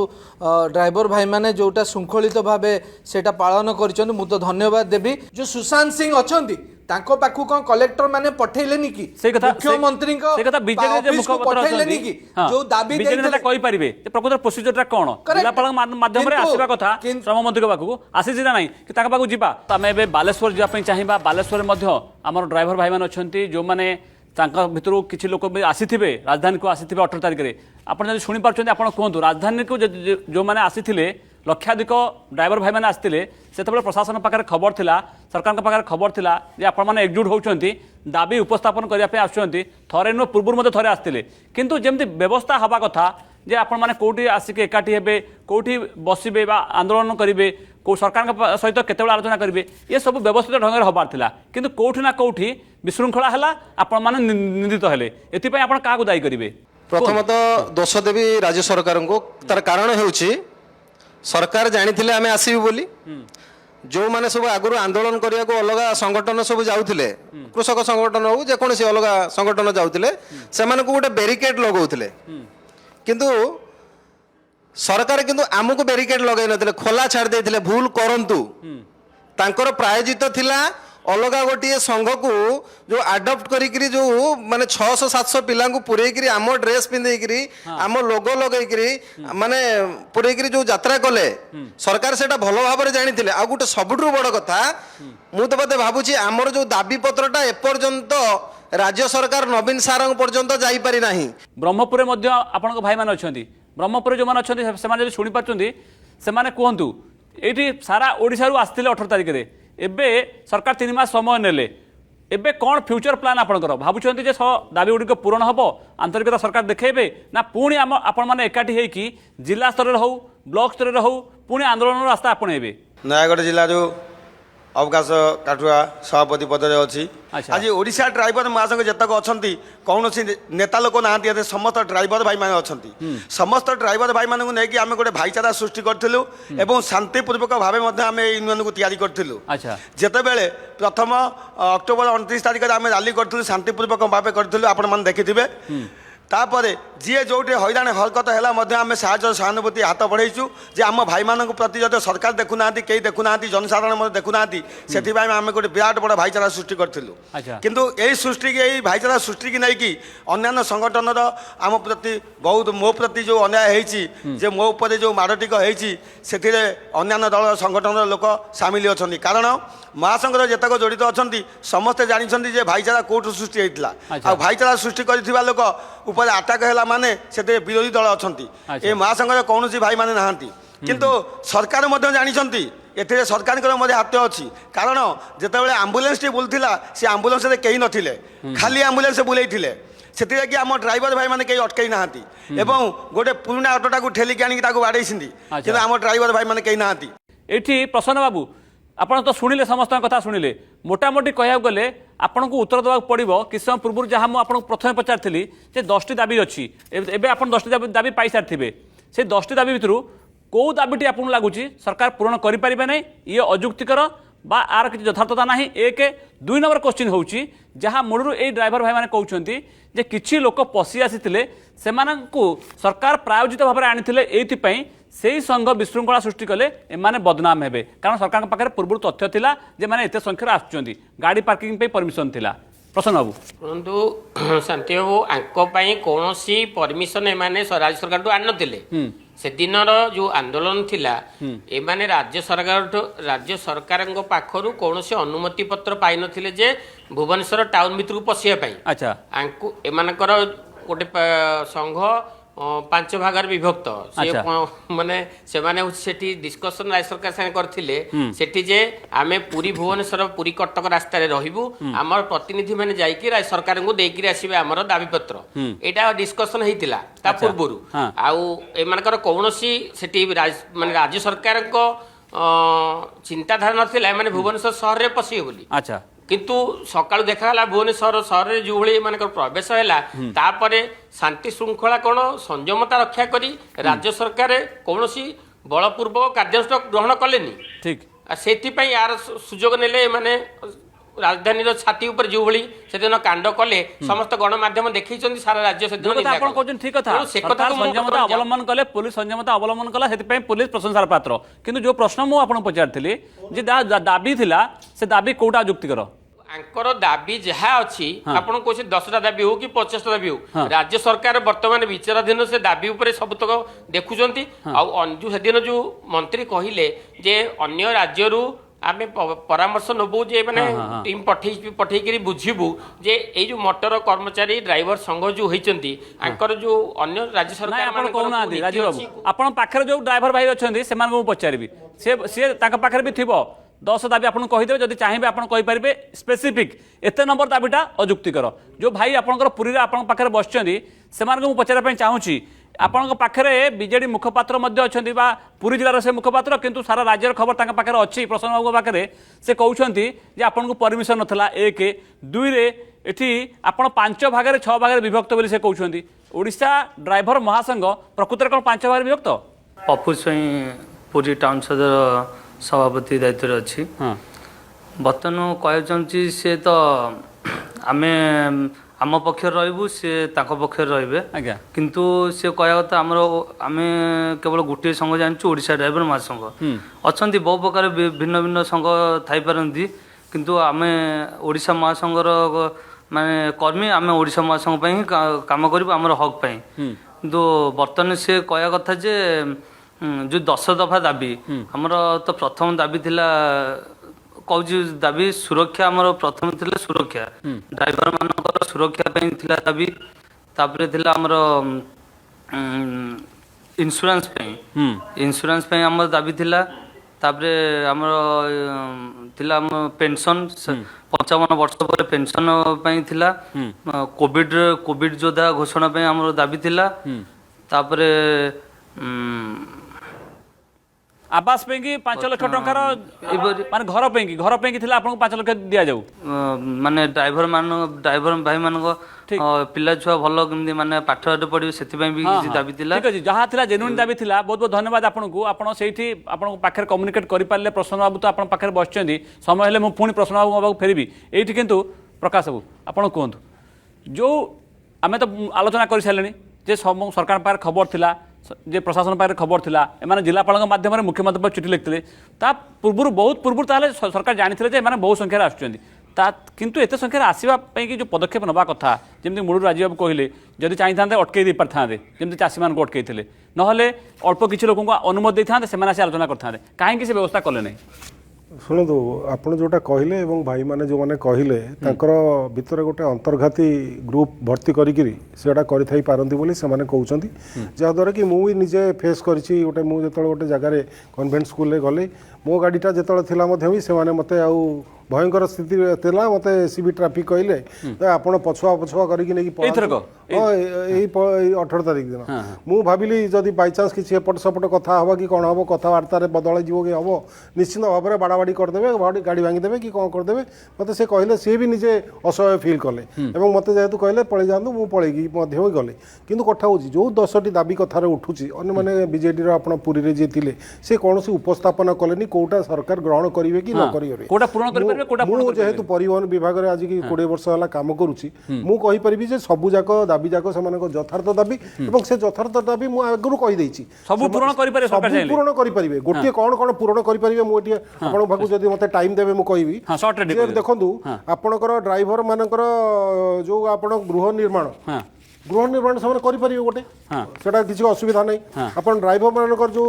ड्राइवर भाई माने जोटा शृंखलित भाव सेटा पालन करिसंत मु तो धन्यवाद देबी जो सुशांत सिंह अछंती तांको पाखु कौन कलेक्टर माने पठेलेनी की से कथा मुख्यमंत्री को से कथा बीजेडी जे मुखपत्र पठेलेनी की जो दाबी बीजेडी नेता कहि परिबे जे प्रकृत प्रोसीजरटा कोन जिलापाल माध्यम रे आसीबा कथा श्रम मंत्री पाखु आसी जिना नाही कि ताका पाखु जिबा त हमें बे बालेश्वर जिबा पई चाहिबा बालेश्वर मध्ये हमर ड्राइवर भाई मान अछंती जो माने तांका भितरु किछि लोक भी आसीथिबे राजधानी को आसीथिबे 18 तारिख रे आपण जदि सुनि पारछन्ती आपण कोहंतु राजधानी को जो माने आसीथिले लक्षाधिक ड्राइवर भाई मैंने आसते से प्रशासन पाखे खबर थिला सरकार पाखे खबर थिला जे आपण मैंने एकजुट होती दाबी उपस्थापन करने आसुँच थरे नुह पूर्व थे आसते किंतु जमती व्यवस्था हवा कथा जे आपण मैंने कौटी आसिक एकाठी हे कौटी बसबे आंदोलन करेंगे कौ सरकार सहित केत आलोचना करेंगे ये सब व्यवस्थित ढंग से हबार थिला किंतु कौटी ना कौटी विशृंखला है आपण मैंने निंदित हेले एथिपाई आपण काहाकू दायी करेंगे प्रथमतः दोष देवी राज्य सरकार को तार कारण होउछि सरकार जानी आम आसबू बोली जो मैंने सब आगुरी आंदोलन करने को अलग संगठन सब जाऊे कृषक संगठन हो जेकोसी अलग संगठन जाऊे से गोटे बेरिकेड लगौले किंतु सरकार किंतु आमको बेरिकेड लगे न खोला छाड़ देते भूल करंतु तांकर प्रायोजित थिला अलग गोटे संघ को जो आडप्ट करी जो माने 600-700 पिला पुरेकरी आम ड्रेस पिंधेकरी आम लोगो लगेकरी माने पुरेकरी जो यात्रा कले सरकार सेटा भल भाव में जानी आ गोटे सबुठ बड़ कथा मु तो बोधे भावुची आमर जो दाबी पत्रटा एपर्यंत राज्य सरकार नवीन सारंग पर्यंत जाई पारि नाही। ब्रह्मपुर में आपण भाई मैंने अच्छा ब्रह्मपुर जो मैंने अच्छा शुणी पार्टी से कहतु ये सारा ओडिशा आसते 18 तारिख में एबे सरकार 3 मास समय नेले एबे कौन फ्यूचर प्लान आपनकर भाबुछंती जे दाबी गुडी पूरण हबो आंतरिकता सरकार देखेबे ना पुणी आपण माने एकाठी हे कि जिला स्तर रे हो ब्लॉक स्तर रे हो पुणी आंदोलन रास्ता आपणेबे। नयागढ़ जिला जो अवकाश काठुआ सभापति पद अच्छी आज ओडिशा ड्राइवर महासंघ जितक अच्छा कौन नेता लोक ना समस्त ड्राइवर भाई मैंने अच्छा समस्त ड्राइवर भाई मानक नहीं आम गोटे भाईचारा सृष्टि करूँ और शांतिपूर्वक भाव आम यूनियन को तैयारी करूँ जितेबले प्रथम अक्टोबर 29 तारिख में आम रैली करूँ शांतिपूर्वक भाव करूँ आपण देखिथे तापर जी जो हैरान हरकत है आम साहय सहानुभूति हाथ बढ़ाइचु जे आम भाई मान प्रति जब सरकार देखुना कई देखुना जनसाधारण देखुना से आम गोटे विराट बड़ भाईचारा सृष्टि करूँ किंतु यही सृष्टि की भाईचारा सृष्टि की नहीं अन्य संगठन आम प्रति बहुत मो प्रति जो अन्याय होती मो उपर जो माड़टिक होती से अन्य दल संगठन लोक सामिल अच्छा कारण महासंघ जितक जड़ित अच्छा समस्ते जानते भाईचारा कौटू सृष्टि होता भाईचारा सृष्टि कर लोक ऊपर आटाक है माने से विरोधी दल अच्छा ये महासंघ कौन भाई माने नहांती किंतु सरकार जानते एथे सरकार हाथ अच्छी कारण जितेबाला आम्बुलेंस टी बुलूला से आम्बुलेंस कहीं नथिले खाली आम्बुलेंस बुलेइथिले से कि आम ड्राइवर भाई मैंने कहीं अटकई ना गोटे पुराना ऑटोटा को ठेलिक आनिक बाड़े कि आम ड्राइवर भाई मैंने कहीं ना ये प्रसन्न बाबू आपण तो शुणिले समस्त कथा शुणिले मोटामोटी कह गले आपन को उत्तर देवा पड़ो किस समय पूर्व जहाँ मुझे प्रथम पचारि 10टी दाबी अच्छी एवं आप 10टी दाबी पाई सारी से 10टी दाबी भितर कौ दाबीटी आपको लगुच सरकार पूरण करें ना ये अजुक्तिकर बा आर किसी यथार्थता ना एक 2 नंबर क्वेश्चन हूँ जहाँ मूलू ये ड्राइवर भाई मैंने कहते जे किछि लोक पशि आसी से सरकार प्रायोजित भाव में आनी से ही संघ विशृंखला सृष्टि कले एमाने बदनाम हेबे कारण सरकार पाखे पूर्व तथ्य थिला जे माने एते संख्या आसुचंती गाड़ी पार्किंग पे परमिशन थिला। प्रसन्न बाबू परंतु शांति बाबू आंको पई कोनोसी परमिशन एमाने राज्य सरकार तो आन नथिले से दिनर जो आंदोलन थिला एमाने राज्य सरकार पाखरु कोनोसी अनुमति पत्र पाई नथिले जे भुवनेश्वर टाउन भीतर को पसिया पई अच्छा आंको एमानकर गोटे संघ 5 भागर विभक्त माने से माने सेठी डिस्कशन राज्य सरकार संगे करथिले सेठी जे आमे पूरी भुवनेश्वर पूरी कटक रास्ता रे रहिबु हमर प्रतिनिधि माने जाई कि राज्य सरकार को देकी आसीबे हमर दाबी पत्र एटा डिस्कशन हेतिला ता पूर्वरु आउ एमानकर कोनोसी सेठी माने राज्य सरकार को चिंताधारा नथिला माने भुवनेश्वर शहर रे पसिए बोली अच्छा किंतु सकाळु देखा भुवनेश्वर सहर जो भली मान प्रवेश है शांति श्रृंखला कौन संयमता रक्षा करी राज्य सरकार कौन बलपूर्वक कार्यानुष्ठान ग्रहण कलेनी ठीक से यार सुजोग नेले माने राजधानी छाती ऊपर जो भली से दिन कांड कले समस्त गणमाध्यम देखी सारा राज्य से ठीक कथा संयमता अवलंबन कले पुलिस संयमता अवलंबन कला से पुलिस प्रशंसार पात्र किंतु जो प्रश्न मुझे पचारि जे दाबी थिला से दाबी कोटा जुक्तिकर आंकर दाबी जहाँ अच्छी आपण कौन 10टा दाबी हो कि 50टा दाबी हो राज्य सरकार वर्तमान विचाराधीन से दाबी उपरे सबतक देखुंट जो सेदिन जो मंत्री कहले जे अन्य राज्यरू आमे परामर्श नबू जे माने टीम पठेई बुझीबू जे ए जो मोटर कर्मचारी ड्राइवर संघ जो होइचंती आंकर जो अन्य राज्य सरकार आपण कहूना राजीव बाबू आपण पाखरे जो ड्राइवर भाई अछंती सेमान को पचारिबी से ताका पाखरे भी थिबो 10 दाबी आपन कहिदेबे जदि चाहिबे आपन कहि परिबे स्पेसिफिक एते नंबर दाबीटा अजुक्तिकर जो भाई आपनकर पुरी रे आपन पाखरे बसचंती सेमान को पचारे पय चाहूची आपन पाखरे बीजेडी मुखपात्र मध्य अछंती बा पुरी जिल्लार से मुखपात्र किंतु सारा राज्यर खबर ताका पाखरे अछि प्रसन्न बाबू पाखरे से कहउछंती जे आपन को परमिशन नथला 1 2 रे एठी आपन 5 भागरे 6 भागरे विभक्त बोली से कहउछंती ओडिशा ड्राइवर महासंघ प्रकृतर कोन 5 भागरे विभक्त पप्पू स्वयं पुरी टाउन सदर सभापति दायित्व अच्छी बर्तमान कहते सी तो आम आम पक्ष रू सी पक्ष रे किंतु सी कह कथा आम आम केवल गोटे संघ जानूँ ओडिशा ड्राइवर महासंघ अच्छा बहु प्रकार भिन्न भिन्न संघ थी किंतु आम ओडिशा महासंघर माने कर्मी आम ओडिशा महासंघ ही काम करूँ आम हक पाई किंतु बर्तमान सी कह कथा जे जो 10 दफा दाबी हमर तो प्रथम दाबी थिला कहूँ दाबी सुरक्षा आमर प्रथम थिला सुरक्षा ड्राइवर मानकर सुरक्षा पे थिला दाबी तापरे थिला आमर इंश्योरेंस पे आमर दाबी थिला तापरे आमर थिला आम पेंशन 55 वर्ष पर पेंशन पे थिला कोविड योद्धा घोषणा पे आमर दाबी थिला तापरे आवास पे 5 लाख टंकार माने घर पे थिला आपन 5 लाख दिया जाऊ माने ड्राइवर भाई मान पिला छुआ भल केमती माने पाठ पढ़े से भी दाबी थिला ठीक अछि जहा थिला जेन्युइन दाबी थिला बहुत बहुत धन्यवाद आपन को आपन सेठी आपन पाखर कम्युनिकेट करि पारले प्रश्न बाबू तो आपन पाखर बसचंदी समय हेले मु पुनी प्रश्न बाबू फेरबी एठी किंतु प्रकाश बाबू आपन कोंतु जो आमे तो आलोचना कर सारलेनी जे सरकार पार खबर थिला जे प्रशासन पाखे खबर थिला एमाने जिलापाल माध्यम मुख्यमंत्री पर चिठी लिखते ता पूर्व बहुत पूर्व ताले सरकार जानी जे एमाने बहु संख्यार आसुचंदी ता किंतु एते संख्यार आसीबा पई कि जो पदक्षेप नबा कथा जेमति मुळु राजीव बाबू कहले जदि चाहि थांते अटकै दे परथांते जेमति चासी मान को अटकै थिले नहले अल्प किछि लोकन को अनुमति देथांते सेमाने से आलोचना करथांते काहे कि से व्यवस्था करले नै शुणु आपड़ जोटा कहले एवं भाई माने जो माने कहले तांकर भितर गोटे अंतर्घाती ग्रुप भर्ती करिकिरी सेटा करि पारंती बोली से माने कहउचंती जा द्वारा कि मु निजे फेस करिछि गोटे मु जेतल गोटे जगह रे कन्वेंट स्कूल रे गले मो गाड़ीटा जेतल थिला मध्य भी से माने मते आउ भयंकर स्थिति थिला मते सीबी ट्रैफिक कहले आपण पछुआ पछुआ करिकि नै कि 18 तारिख दिन मु भाबिली जदि बाय चांस किछि एपट सपट कथा हबो कि कोन हबो कथावार्ता रे बदल जीवो कि हबो निश्चित भाव में बाड़ाबाड़ी करदे गाड़ी भांगीदेवे कि कौन करदे मत से कहले सी भी निजे असहाय फिल कले और मत जेहेतु कहले पलि जातु मु पलैकी गले किंतु कथा हो जो 10टी दाबी कथार उठुची अन्य मैंने बीजेडी आपण पुरी रे जे थिले से कौन सी उपस्थापन कलेनी कोटा सरकार ग्रहण करिवे कि न करिवे कोटा पूर्ण करि परबे कोटा पूर्ण जेहेतु परिवहन विभाग रे आज की 20 वर्ष होला काम करूची मु कहि परिबी जे सबु जाक दाबी जाक सेमानको यथार्थ दाबी एवं से यथार्थ दाबी मु आगरु कहि देछि सब पूर्ण करि पारे सरकार चाहिले पूर्ण करि परिबे गोटे कोन कोन पूर्ण करि परिबे मु एटी आपण भागु जदि मते टाइम देबे मु कहिबी देखंतु आपणकर ड्राइवर मानकर जो आपण गृह निर्माण से करें गोटे सेटा किसी असुविधा नहीं अपन ड्राइवर मानकर जो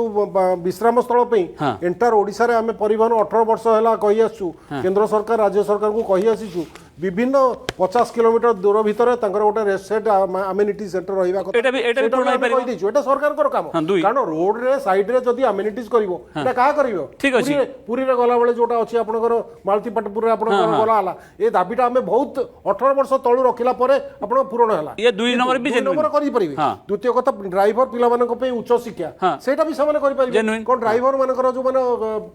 विश्राम स्थल पे एंटायर ओडिशा रे आमे परिवहन 18 वर्ष है कही आसु केंद्र सरकार राज्य सरकार को कही आसीचु विभिन्न 50 किलोमीटर दूर भितर गोटे रेस्ट सेट अमेनिटी सेंटर रहिबा कथा एटा सरकार काम कारण रोड रे साइड रे जदी अमेनिटीज करिवो एटा का करिवो ठीक अछि पुरी रे गला बेले जोटा अछि आपनकर मालतीपाटपुर रे आपन गला हला ए दाबीटा हमें बहुत 18 वर्ष तळु रखिला परे आपन पूर्ण हला ये 2 नंबर भी जेन्युइन नंबर करि परिबे द्वितीय कथा ड्राइवर पिला मानक पे उच्च शिक्षा सेटा भी समान करि परिबे कोन ड्राइवर मानकर जो माने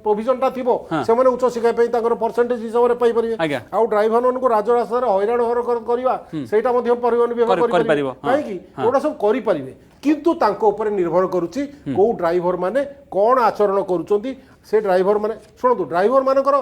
प्रोविजनटा थिबो से माने उच्च शिक्षा पे ताकर परसेंटेज हिसाब रे पाई परिबे आ ड्राइवर मानक राजरास्ता रे हैरान हर करवा सेटा मध्ये परिवहन विभाग करि परिबो काहे कि ओटा सब करि परिबे किंतु तांको ऊपर निर्भर करूची को ड्राइवर माने कोन आचरण करूचंती से ड्राइवर माने शुणु ड्राइवर मानकर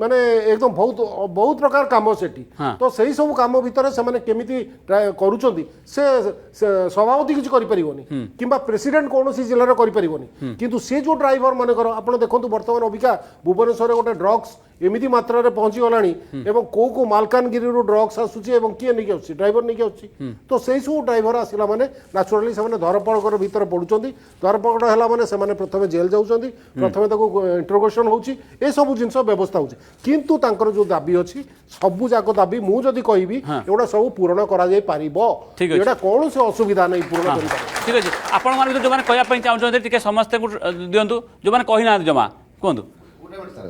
माने एकदम बहुत प्रकार काम सेठी तो सही सब काम भितर से माने केमिति करूचंती से सभापति किछ करि परिबोनी किबा प्रेसिडेंट कोनोसी जिल्ला रे करि परिबोनी किंतु से जो ड्राइवर मानकर आपण देखंतु वर्तमान अबिका भुवनेश्वर गोटे ड्रग्स एमिति मात्रा रे पहुंची गलानी एवं को मालकानगिरी रो ड्रग्स आसुची एवं किए नहीं आसुची ड्राइवर नहीं आसुची तो सेई सब ड्राइवर आसिला माने नेचुरली से माने धरपकड़ भीतर पडुचंदी धरपकड़ हैला माने से माने प्रथमे जेल जाउचंदी प्रथमे ताको इंट्रोगेशन होउची ए सब जिंस व्यवस्था होउची किंतु तांकर जो दाबी अछि सबु जाको दाबी मु जदी कहबी एडा सब पूर्ण करा जाय पारिबो एडा कोन से असुविधा नहीं पूर्ण करि पारे ठीक अछि आपण माने जो माने कहया पई चाहउछन टिके समस्त को दियंतु जो माने कहि ना जमा कोंदु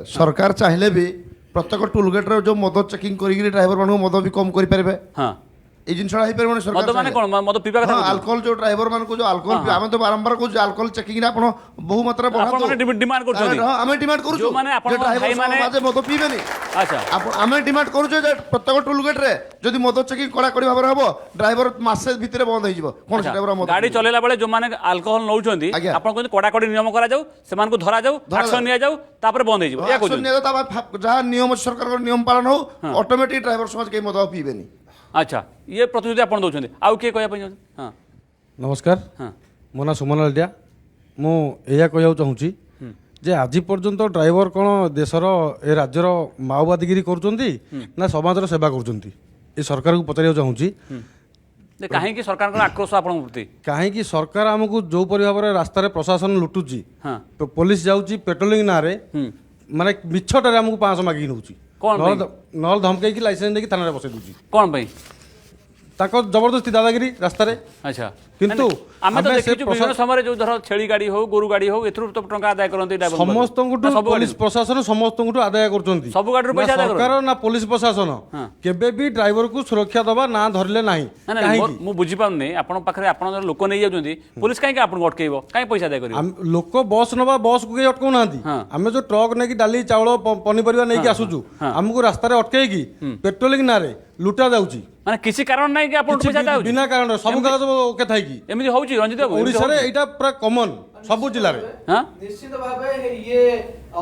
सरकार चाहिले भी प्रत्येक टोल गेट रे जो मद चेकिंग करी ड्राइवर मानू मद भी कम करि परबे हां এই জিনিসটা হই পারবে সরকার মদ মানে কোন মদ পিবা কথা অ্যালকোহল যে ড্রাইভার মানকো যে অ্যালকোহল আমি তো বারবার কইছি অ্যালকোহল চেকিং রে আপন বহু মাত্রা বঢ়াতো আপন মানে ডিমান্ড করছনি আমি ডিমান্ড করুଛୁ जो माने আপন ভাই মানে মাঝে মদ পিবেনি আচ্ছা আপন আমি ডিমান্ড করুଛୁ যে প্রত্যেক টোল গেট রে যদি মদ চেকিং কড়া কড়ি ভাবে হবো ড্রাইভার মাসে ভিতরে বন্ধ হই যাব কোন ড্রাইভার মদ গাড়ি চলেলা বেলে जो माने अल्कोहल नौचंदी আপন কোন কড়া কড়ি নিয়ম করা যাও সেমান কো ধরা যাও অ্যাকশন নিয়া যাও তারপরে বন্ধ হই যাব ইয়া অ্যাকশন নিয়া যাও তারপর যা নিয়ম সরকারের নিয়ম পালন হও অটোমেটিক ড্রাইভার সমাজ কে মদ পিবেনি अच्छा ये प्रतिश्रुति आप दौरान आउ किए कह हाँ नमस्कार हाँ मो ना सुमन लालिया मुझे कहूँ चाहूँगी जे आज पर्यंत ड्राइवर कौन देशर ए राज्यर माओवादीगिरी करुँच ना समाजर सेवा करुँच ये सरकार को पचार चाहूँगी कहीं सरकार आक्रोश आप कहीं सरकार आमको जो भाव में रास्तार प्रशासन लुटुची हाँ पुलिस जाऊँगी पेट्रोलिंग ना माने मिछटारे आमको 500 मागिक नौ नल धमकई लाइसेंस देकी थाना बसई दूची कौन भाई ताको जबरदस्ती दादागिरी रास्ता रे अच्छा किंतु आमे तो देखिछु विभिन्न समय जो धर छेली गाड़ी हो गोरु गाड़ी हो एथरु तो टंका आदाय करंती ड्राइवर समस्त पुलिस प्रशासन समस्त आदाय करचंती सब गाड़ी पैसा आदाय सरकार ना पुलिस प्रशासन केबे भी ड्राइवर को सुरक्षा दबा ना धरले नाही मु बुझी पाउन नै आपण पाखरे आपण लोक नै जाउंती पुलिस काहे आपण अटकेइबो काहे पैसा आदाय करिवो लोक बस नबा बस को अटकौ नांती आमे जो ट्रक नै की डाली चावल पनीपरिया नै की आसुचु हमको रास्ता रे अटकेई की पेट्रोलिंग ना रे लुटा जाउची माने किसी कारण नै कि आपण पैसा जाउची बिना कारण सब कागज ओके थाई की एमिति होउची रंजित बाबू ओडिसा रे एटा पूरा कॉमन सब जिल्ला रे हां निश्चित भाबे ये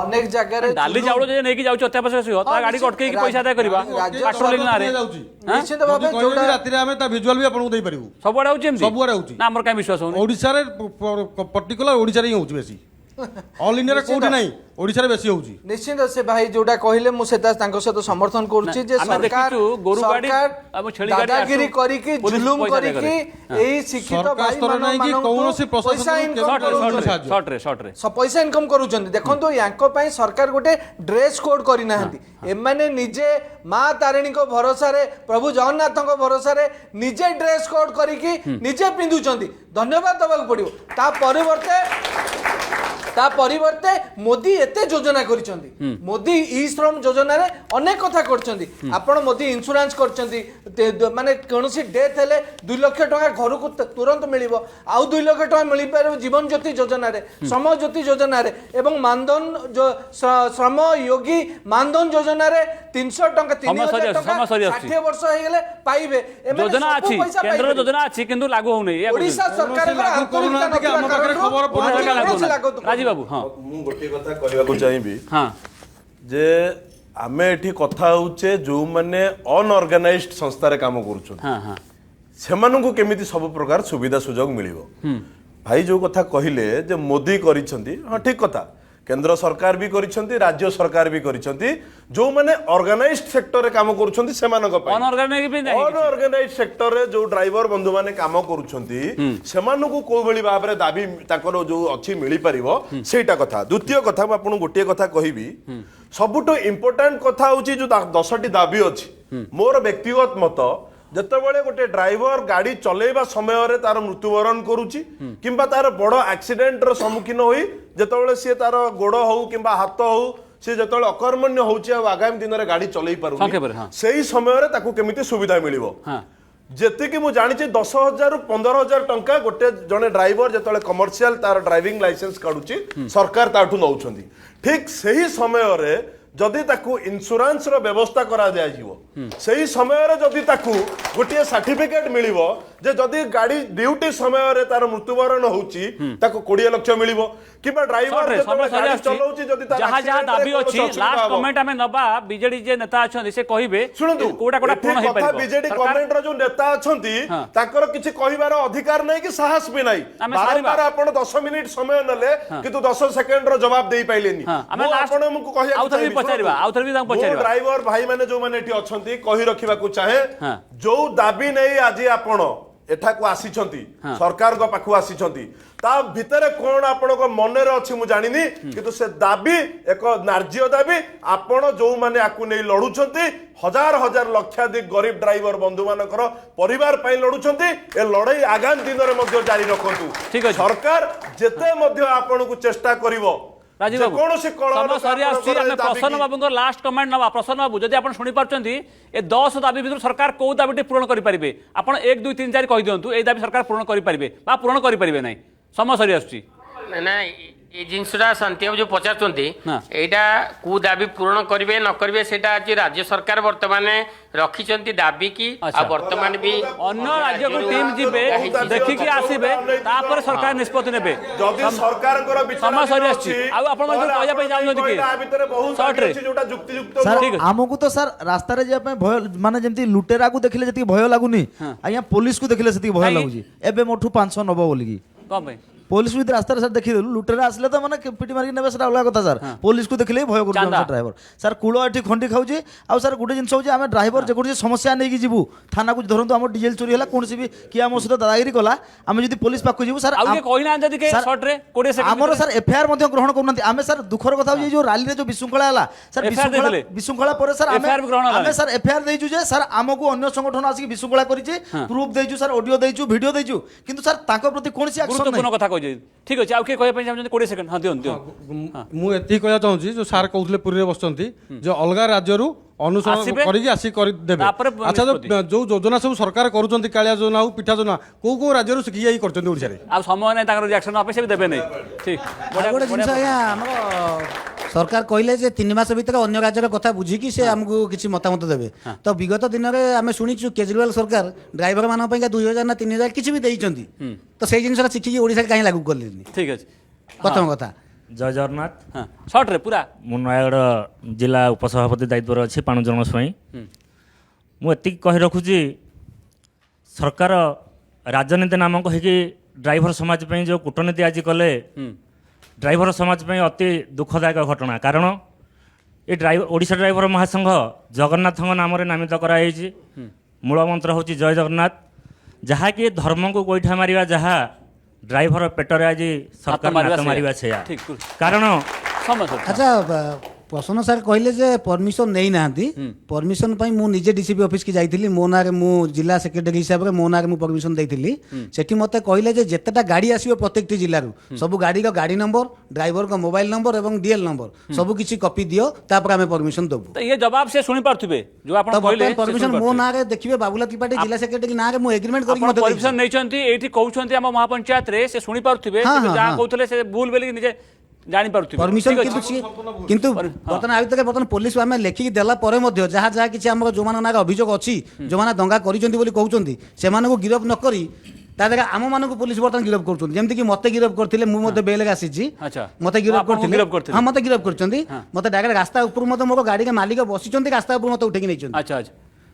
अनेक जगह रे डाली चावल जे नै की जाउची अत्यावश्यक हो ता गाड़ी अटकेई की पैसा आदाय करबा पेट्रोलिंग ना रे निश्चित भाबे जोडा राति रे हमें ता विजुअल भी आपन को देई परिबु सब आडा होची एमिति सब आडा होची ना हमर काहे विश्वास होनी ओडिसा रे पर्टिकुलर ओडिसा रे होची बेसी ऑल इंडिया रे कोठी नाही ओडिसा रे बेसी होची निश्चित से भाई जोडा कहिले मु सेता तांको सहित समर्थन करूची जे सरकार गोरु गाड़ी अब छेली गाड़ी दादागिरी करी की जुलुम करी की एई शिक्षित भाई मानो कौनसी प्रशासन शॉर्ट रे सब पैसा इनकम करूचंदी देखंतो यांको पई सरकार गोटे ड्रेस कोड करी नाहंती एमाने निजे मां तारिणी को भरोसा रे प्रभु जगन्नाथ को भरोसा रे निजे ड्रेस कोड करी की निजे पिंदुचंदी धन्यवाद दबाक पड़ियो ता परिवर्ते मोदी एते योजना करिसंदी मोदी ई श्रम योजना रे अनेक कथा करचंदी आपण मोदी इंश्योरेंस करचंदी माने कोनोसी डेथ हेले 2 लाख टका घर को तुरंत मिलिबो आउ 2 लाख टका मिलि पारे जीवन ज्योति योजना रे श्रम ज्योति योजना रे एवं मानधन जो श्रम योगी मानधन योजना रे 300 टका 3000 टका 60 वर्ष हे गेले पाइबे योजना अछि केंद्र योजना अछि किंतु लागू हो नै ओडिसा सरकार राजीव बाबू हाँ मु गोटे कथा कहबाकू चाहिबी हाँ जे आमे एठी कथा होचे जो माने अनऑर्गेनाइज्ड संस्था रे काम करूछन हाँ हाँ सेमानकु केमिति सब प्रकार सुविधा सुजोग मिलिबो भाई जो कथा कहिले जे मोदी करिसंती हाँ ठीक कथा केंद्र सरकार भी करिसंती राज्य सरकार भी करिसंती जो माने ऑर्गेनाइज्ड सेक्टर रे काम करूछंती सेमानक पय अनऑर्गेनाइज्ड सेक्टर रे जो ड्राइवर बंधु माने काम करूछंती सेमानकु को बेली भाबरे दाबी ताकर जो अछि मिली परिबो सेटा कथा द्वितीय कथा म आपन गोटे कथा कहिबी सबुटो इंपोर्टेंट कथा होची जो 10टी दाबी अछि मोर व्यक्तिगत मत जेतेबेले गोटे ड्राइवर गाड़ी चलेबा समय रे तार मृत्युवरण करूची किंबा तार बड़ एक्सीडेंट रो सम्मुखीन होई जेतेबेले से तार गोड़ हो किंबा हाथ हो से जेतेबेले अकर्मण्य होची आ आगामी दिन रे गाड़ी चलेई पारुनी सेही समय रे ताकू केमिति सुविधा मिलिबो जेते कि मु जानि 10,000 रु 15,000 टंका गोटे जने ड्राइवर जेतेबेले कमर्शियल तार ड्राइविंग लाइसेंस काढुची सरकार ताठू नउछंदी ठीक सेही समय रे जदि ताकू इंश्योरेंस रो व्यवस्था करा जाय जीवो सही समय रे जदि ताकू गोटे सर्टिफिकेट मिलिबो जे जदि गाड़ी ड्यूटी समय रे तार मृत्युवरण होउची ताकू 20 लाख मिलिबो किबा ड्राइवर गाड़ी चलाउची जदि तार जहां जहां दाबी अछि लास्ट कमेंट हमें नबा बीजेडी जे नेता अछन से कहिबे सुनंतु कोडा कोडा पूर्ण हे परिबो बीजेडी गवर्नमेंट रो जो नेता अछंती ताकर किछि कहिबार अधिकार नै कि साहस भी नै बार आपण 10 मिनिट समय नले किंतु 10 सेकंड रो जवाब देई पाइलेनी आपण हमकु कहिया पचारिबा आउ थरे भी तांको पचारिबा ड्राइवर भाई माने जो माने एठी अछंती कहि रखिबा को चाहे जो दाबी नै आज आपण एठाकू आसीछंती सरकार को पाखु आसीछंती ता भितरे कोन आपण को मने रे अछि मु जानिनी किंतु से दाबी एक नार्जिय दाबी आपण जो माने आकु नै लढुछंती हजार हजार लक्षाधिक गरीब ड्राइवर बंधु मानकर परिवार पई लढुछंती ए लड़ाई आगामी दिन रे मध्ये जारी रखंतु ठीक है सरकार जेते मध्ये आपण को चेष्टा करिवो राजीव बाबू समय सरी आसी आमे प्रसन्न बाबू लास्ट कमेंट नवा प्रसन्न बाबू जदि आपण सुनि पारछंती ए 10 दाबी भितर सरकार को दाबीटी पूर्ण करि परिबे आपण 1 2 3 4 कहि दियंतु ए दाबी सरकार पूर्ण करि परिबे बा पूर्ण करि परिबे नै समय सरी आसी ना ये जिनसा शांति जो पचार एटा कु दाबी पूर्ण करेंगे न करेंगे सेटा आज राज्य सरकार वर्तमान रखी दाबी की वर्तमान भी अन्य राज्य को टीम जीवे देखि कि आसीबे तापर सरकार निष्पत्ति नेबे जदि सरकार समय सरी आसी आ आपण मध्ये कहया पे जाउनथि कि आ भितरे बहुत शॉर्ट रे जोटा युक्ति युक्त सर हमकु तो सर रास्ता रे जे भय माने जेमति लुटेरा को देखले जति भय लागुनी आया पुलिस को देखले सेति भय लागुजी एबे मोठू 500 नबो बोली की कम भाई पुलिस भी रास्ता सर देखी देलु लुटेरा आसले तो माने पिटी मारी नेबे सेटा अलग कथा सर पुलिस को देखले भय करू सर ड्राइवर सर कुलो एठी खंडी खाउजी आ सर गुटे जिंस होजी आमे ड्राइवर जे गुटे समस्या नै की जीवु थाना को धरंतु हम डीजल चोरी हला कोनसी भी कि हम सहित दादागिरी कला आमे जदी पुलिस पाकु जीवु सर आ के कहिना जदी के शॉर्ट रे 20 सेकंड हमरो सर एफआईआर मध्ये ग्रहण करूनंती आमे सर दुखर कथा होजी जो रैली रे जो विशृंखला हला सर विशृंखला पर सर आमे सर एफआईआर देइजु जे सर हमकु अन्य संगठन आसी विशृंखला करिछि प्रूफ देइजु सर ऑडियो देइजु वीडियो देइजु किंतु सर ताको प्रति कोनसी एक्शन नै गुरुत्वपूर्ण कथा कहि ठीक अछि आ के कहय पे जाम 20 सेकंड हां दियन मु एति कहया चाहूची जो सार कहउतले पुरी रे बसचंती जो अलगा राज्य रु अनुसरण करिक आसी कर देबे अच्छा जो योजना सब सरकार करूचंती कालिया योजना हो पिठा योजना को राज्य रु सिखियाई करचंती ओडिसा रे आ समय नै ताकर रिएक्शन आपे से भी देबे नै ठीक बडा जिंस आया हमर सरकार कहले जे 3 मास भीतर अन्य राज्यर कथा बुझी कि से हमकु किछि मतामत देबे तो विगत दिन रे हमें सुनिछु केजरीवाल सरकार ड्राइवर मान पई 2000 ना 3000 किछि भी देइचंती तो सेही जिंसरा सिखि ओडिसा काहे लागू करलेनी ठीक अछि प्रथम कथा जय जगन्नाथ शॉर्ट रे पूरा मु नयागढ़ जिला उपसभापति दायित्व अच्छी पाणुजन स्वाई मुझे कही रखुची सरकार राजनीति नामक होगी ड्राइवर समाज पे जो कूटनीति आज कले ड्राइवर समाज पे अति दुखदायक घटना कारण ये ओडिशा ड्राइवर महासंघ जगन्नाथ नाम नामित कराई मूल मंत्र हूँ जय जगन्नाथ जहाँकि धर्म को गोईठा मारिया जहाँ ड्राइवर पेटर आज सरकार हाथ मारिबा छया कारण अच्छा प्रसन्न सर कहले जे परमिशन नै नांती परमिशन पई मु निजे डीसीपी ऑफिस की जाइथिली मो नारे मु जिला सेक्रेटरी हिसाब रे मो नारे मु परमिशन दैथिली सेठी मते कहले जे जेतेटा गाड़ी आसीबो प्रत्येकटी जिल्ला रु सब गाड़ी का गाड़ी नंबर ड्राइवर का मोबाइल नंबर एवं डीएल नंबर सब किछि कॉपी दियो तापर हमें परमिशन दबु तो ये जवाब से सुनि पारथुबे जो आपण कहले परमिशन मो नारे देखिबे बाबूला त्रिपाठी जिला सेक्रेटरी नारे मु एग्रीमेंट करी मते परमिशन नै चंती एठी कहउछंती हम महापंचायत रे से सुनि पारथुबे जा कहउतले से भूल बेली निजे जानि पारथुबे परमिशन किंतु बर्तन आइ तक बर्तन पुलिस आमे लेखि देला परे मध्ये जहा जहा किछि हमर जो मान नारे अभियोग अछि जो मान दंगा करिसंती बोली कहउचंती से मानको गिरफ न करी तादरा आम मानको पुलिस बर्तन गिरफ करछन जेमति कि मते गिरफ करथिले मु मते बेल के आसीछि मते गिरफ करथिले हां मते गिरफ करछंती मते डायरेक्ट रास्ता ऊपर मते मोर गाड़ी के मालिक बसिचंती रास्ता ऊपर मते उठेकी नैचंती अच्छा अच्छा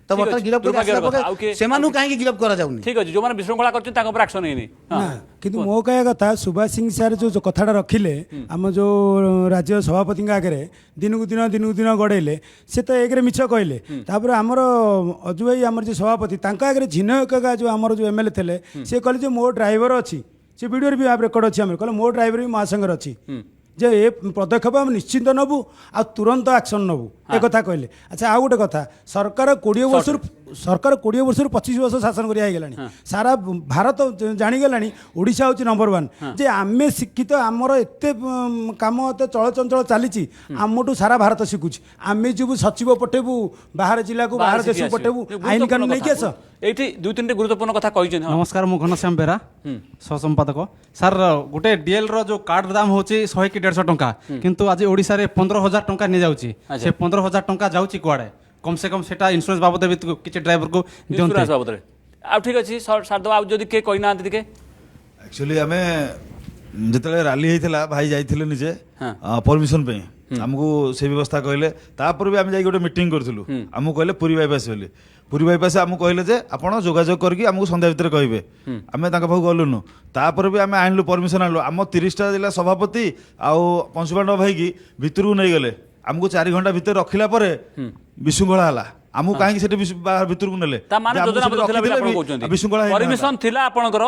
तो बर्तन गिरफ कर सेमानु काहे गिरफ करा जाउनी ठीक अछि जो माने विशृंखला करछन ताको पर एक्शन हेनी किंतु मो कहया कथा सुभाष सिंह सर जो कथाटा रखिले आम जो राज्य सभापति आगे दिन को दिन गड़ेले से तो एक मिछ कहले तापर आमर अजु भाई आमर जो सभापति आगे झिनका जो आमर जो एमएलए थे सी कहले मो ड्राइवर अच्छी से वीडियो भी रेकर्ड अच्छी आम कहले मो ड्राइवर भी महासंघर अच्छी जे ए पदक्षेप आम निश्चिंत नबू आ तुरंत एक्शन नबू एक कथा कहले अच्छा आ गोटे कथा सरकार 20 वर्ष 25 वर्ष शासन करा सारा भारत जानीगलानी ओडिशा हूँ नंबर 1 जे आमे शिक्षित आमर एत काम एत चलचंचल चली आमठू सारा भारत शिखुची आमे जीव सचिव पठेबू बाहर जिला को बाहर देश पठेबू आईन कानून नहीं आस एठी दुई तीन गुरुत्वपूर्ण कथा कहि नमस्कार मु घनश्याम बेरा सहसंपादक सर गोटे डीएल रो जो कार्ड दाम होची 100 कि 150 टंका किंतु आज ओडिसा रे 15000 टंका नि जाउची से 15000 टंका जाउची कुआडे कम से कम सेटा इंश्योरेंस बाबद भी किछि ड्राइवर को इंश्योरेंस बाबद रे आ ठीक अछि सर दबा जदी के कहि ना दिके एक्चुअली हमें जतले रैली हेतिला भाई जाइथिले निजे परमिशन पे हमको से व्यवस्था कहले तापर भी हम जाई गोटे मीटिंग करथिलु हमको कहले पुरी बाईपास बोली पुरी बाईपास हमको कहले जे आपण जोगाजोग करके हमको संध्या भीतर कहबे आमे ताका पाखु गलुनु तापर भी आमे आनलु परमिशन आनलु हम 30टा जिला सभापति आ पंचपांडव भाई की भितरु नै गले आमको 4 घंटा भितर रखिला परे विशृंखला हला आमको काहे सेठी बाहर भितर को नेले ता माने योजना बद्ध थिला बोली आपण कहउचंती विशृंखला परमिशन थिला आपनकर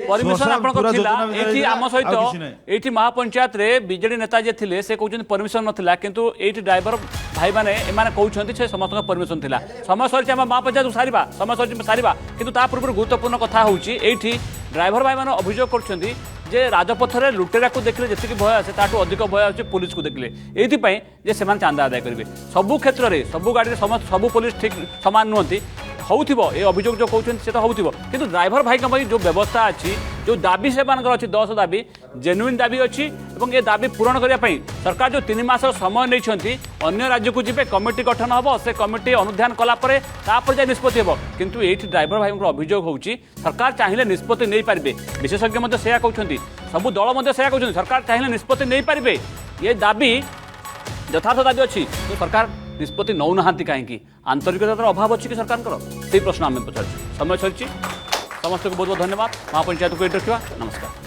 परमिशन आपनकर थिला एठी आम सहित एठी महापंचायत रे बीजेडी नेता जे थिले से कहउचंती परमिशन नथिला किंतु एठी ड्राइवर भाई माने एमाने कहउचंती से समस्त परमिशन थिला समय सरिच हम महापंचायत सारिबा समय सरिच सारिबा किंतु ता पूर्व गुरुत्वपूर्ण कथा होउची एठी ड्राइवर भाई माने अभियोग करछंती जे राजपथरे लुटेरा को देखले जति भय आसे ताठू अधिक भय आसे पुलिस को देखले एथि पई जे सेमान चांदा आदाय करिवे सबु क्षेत्र रे सबु गाड़ी समस्त सबु पुलिस ठीक समान नुहंती होउथिबो ए अभियोग जो कहउछन से तो होउथिबो किंतु ड्राइवर भाई का जो व्यवस्था अछि जो दाबी सेमान अछि 10 दाबी जेन्युइन दाबी अछि एवं ए दाबी पूरण करिया पई सरकार जो 3 मास समय नै छंती अन्य राज्य को जिबे कमिटी गठन हबो से कमिटी अनुध्यान कला परे तापर जे निष्पत्ति हबो किंतु एठी ड्राइवर भाई को अभियोग होउची सरकार चाहिले निष्पत्ति नै पारिबे विशेषज्ञ मध्ये सेया कहउछंती सबु दल मध्ये सेया कहउछंती सरकार चाहिले निष्पत्ति नै पारिबे ये दाबी यथार्थ दाबी अच्छी तो सरकार निष्पत्ति नौ ना कहीं आंतरिकतार अभाव अच्छी कि सरकार से प्रश्न आम पचार समय सरी समस्त को बहुत बहुत धन्यवाद महापंचायत को रखा नमस्कार।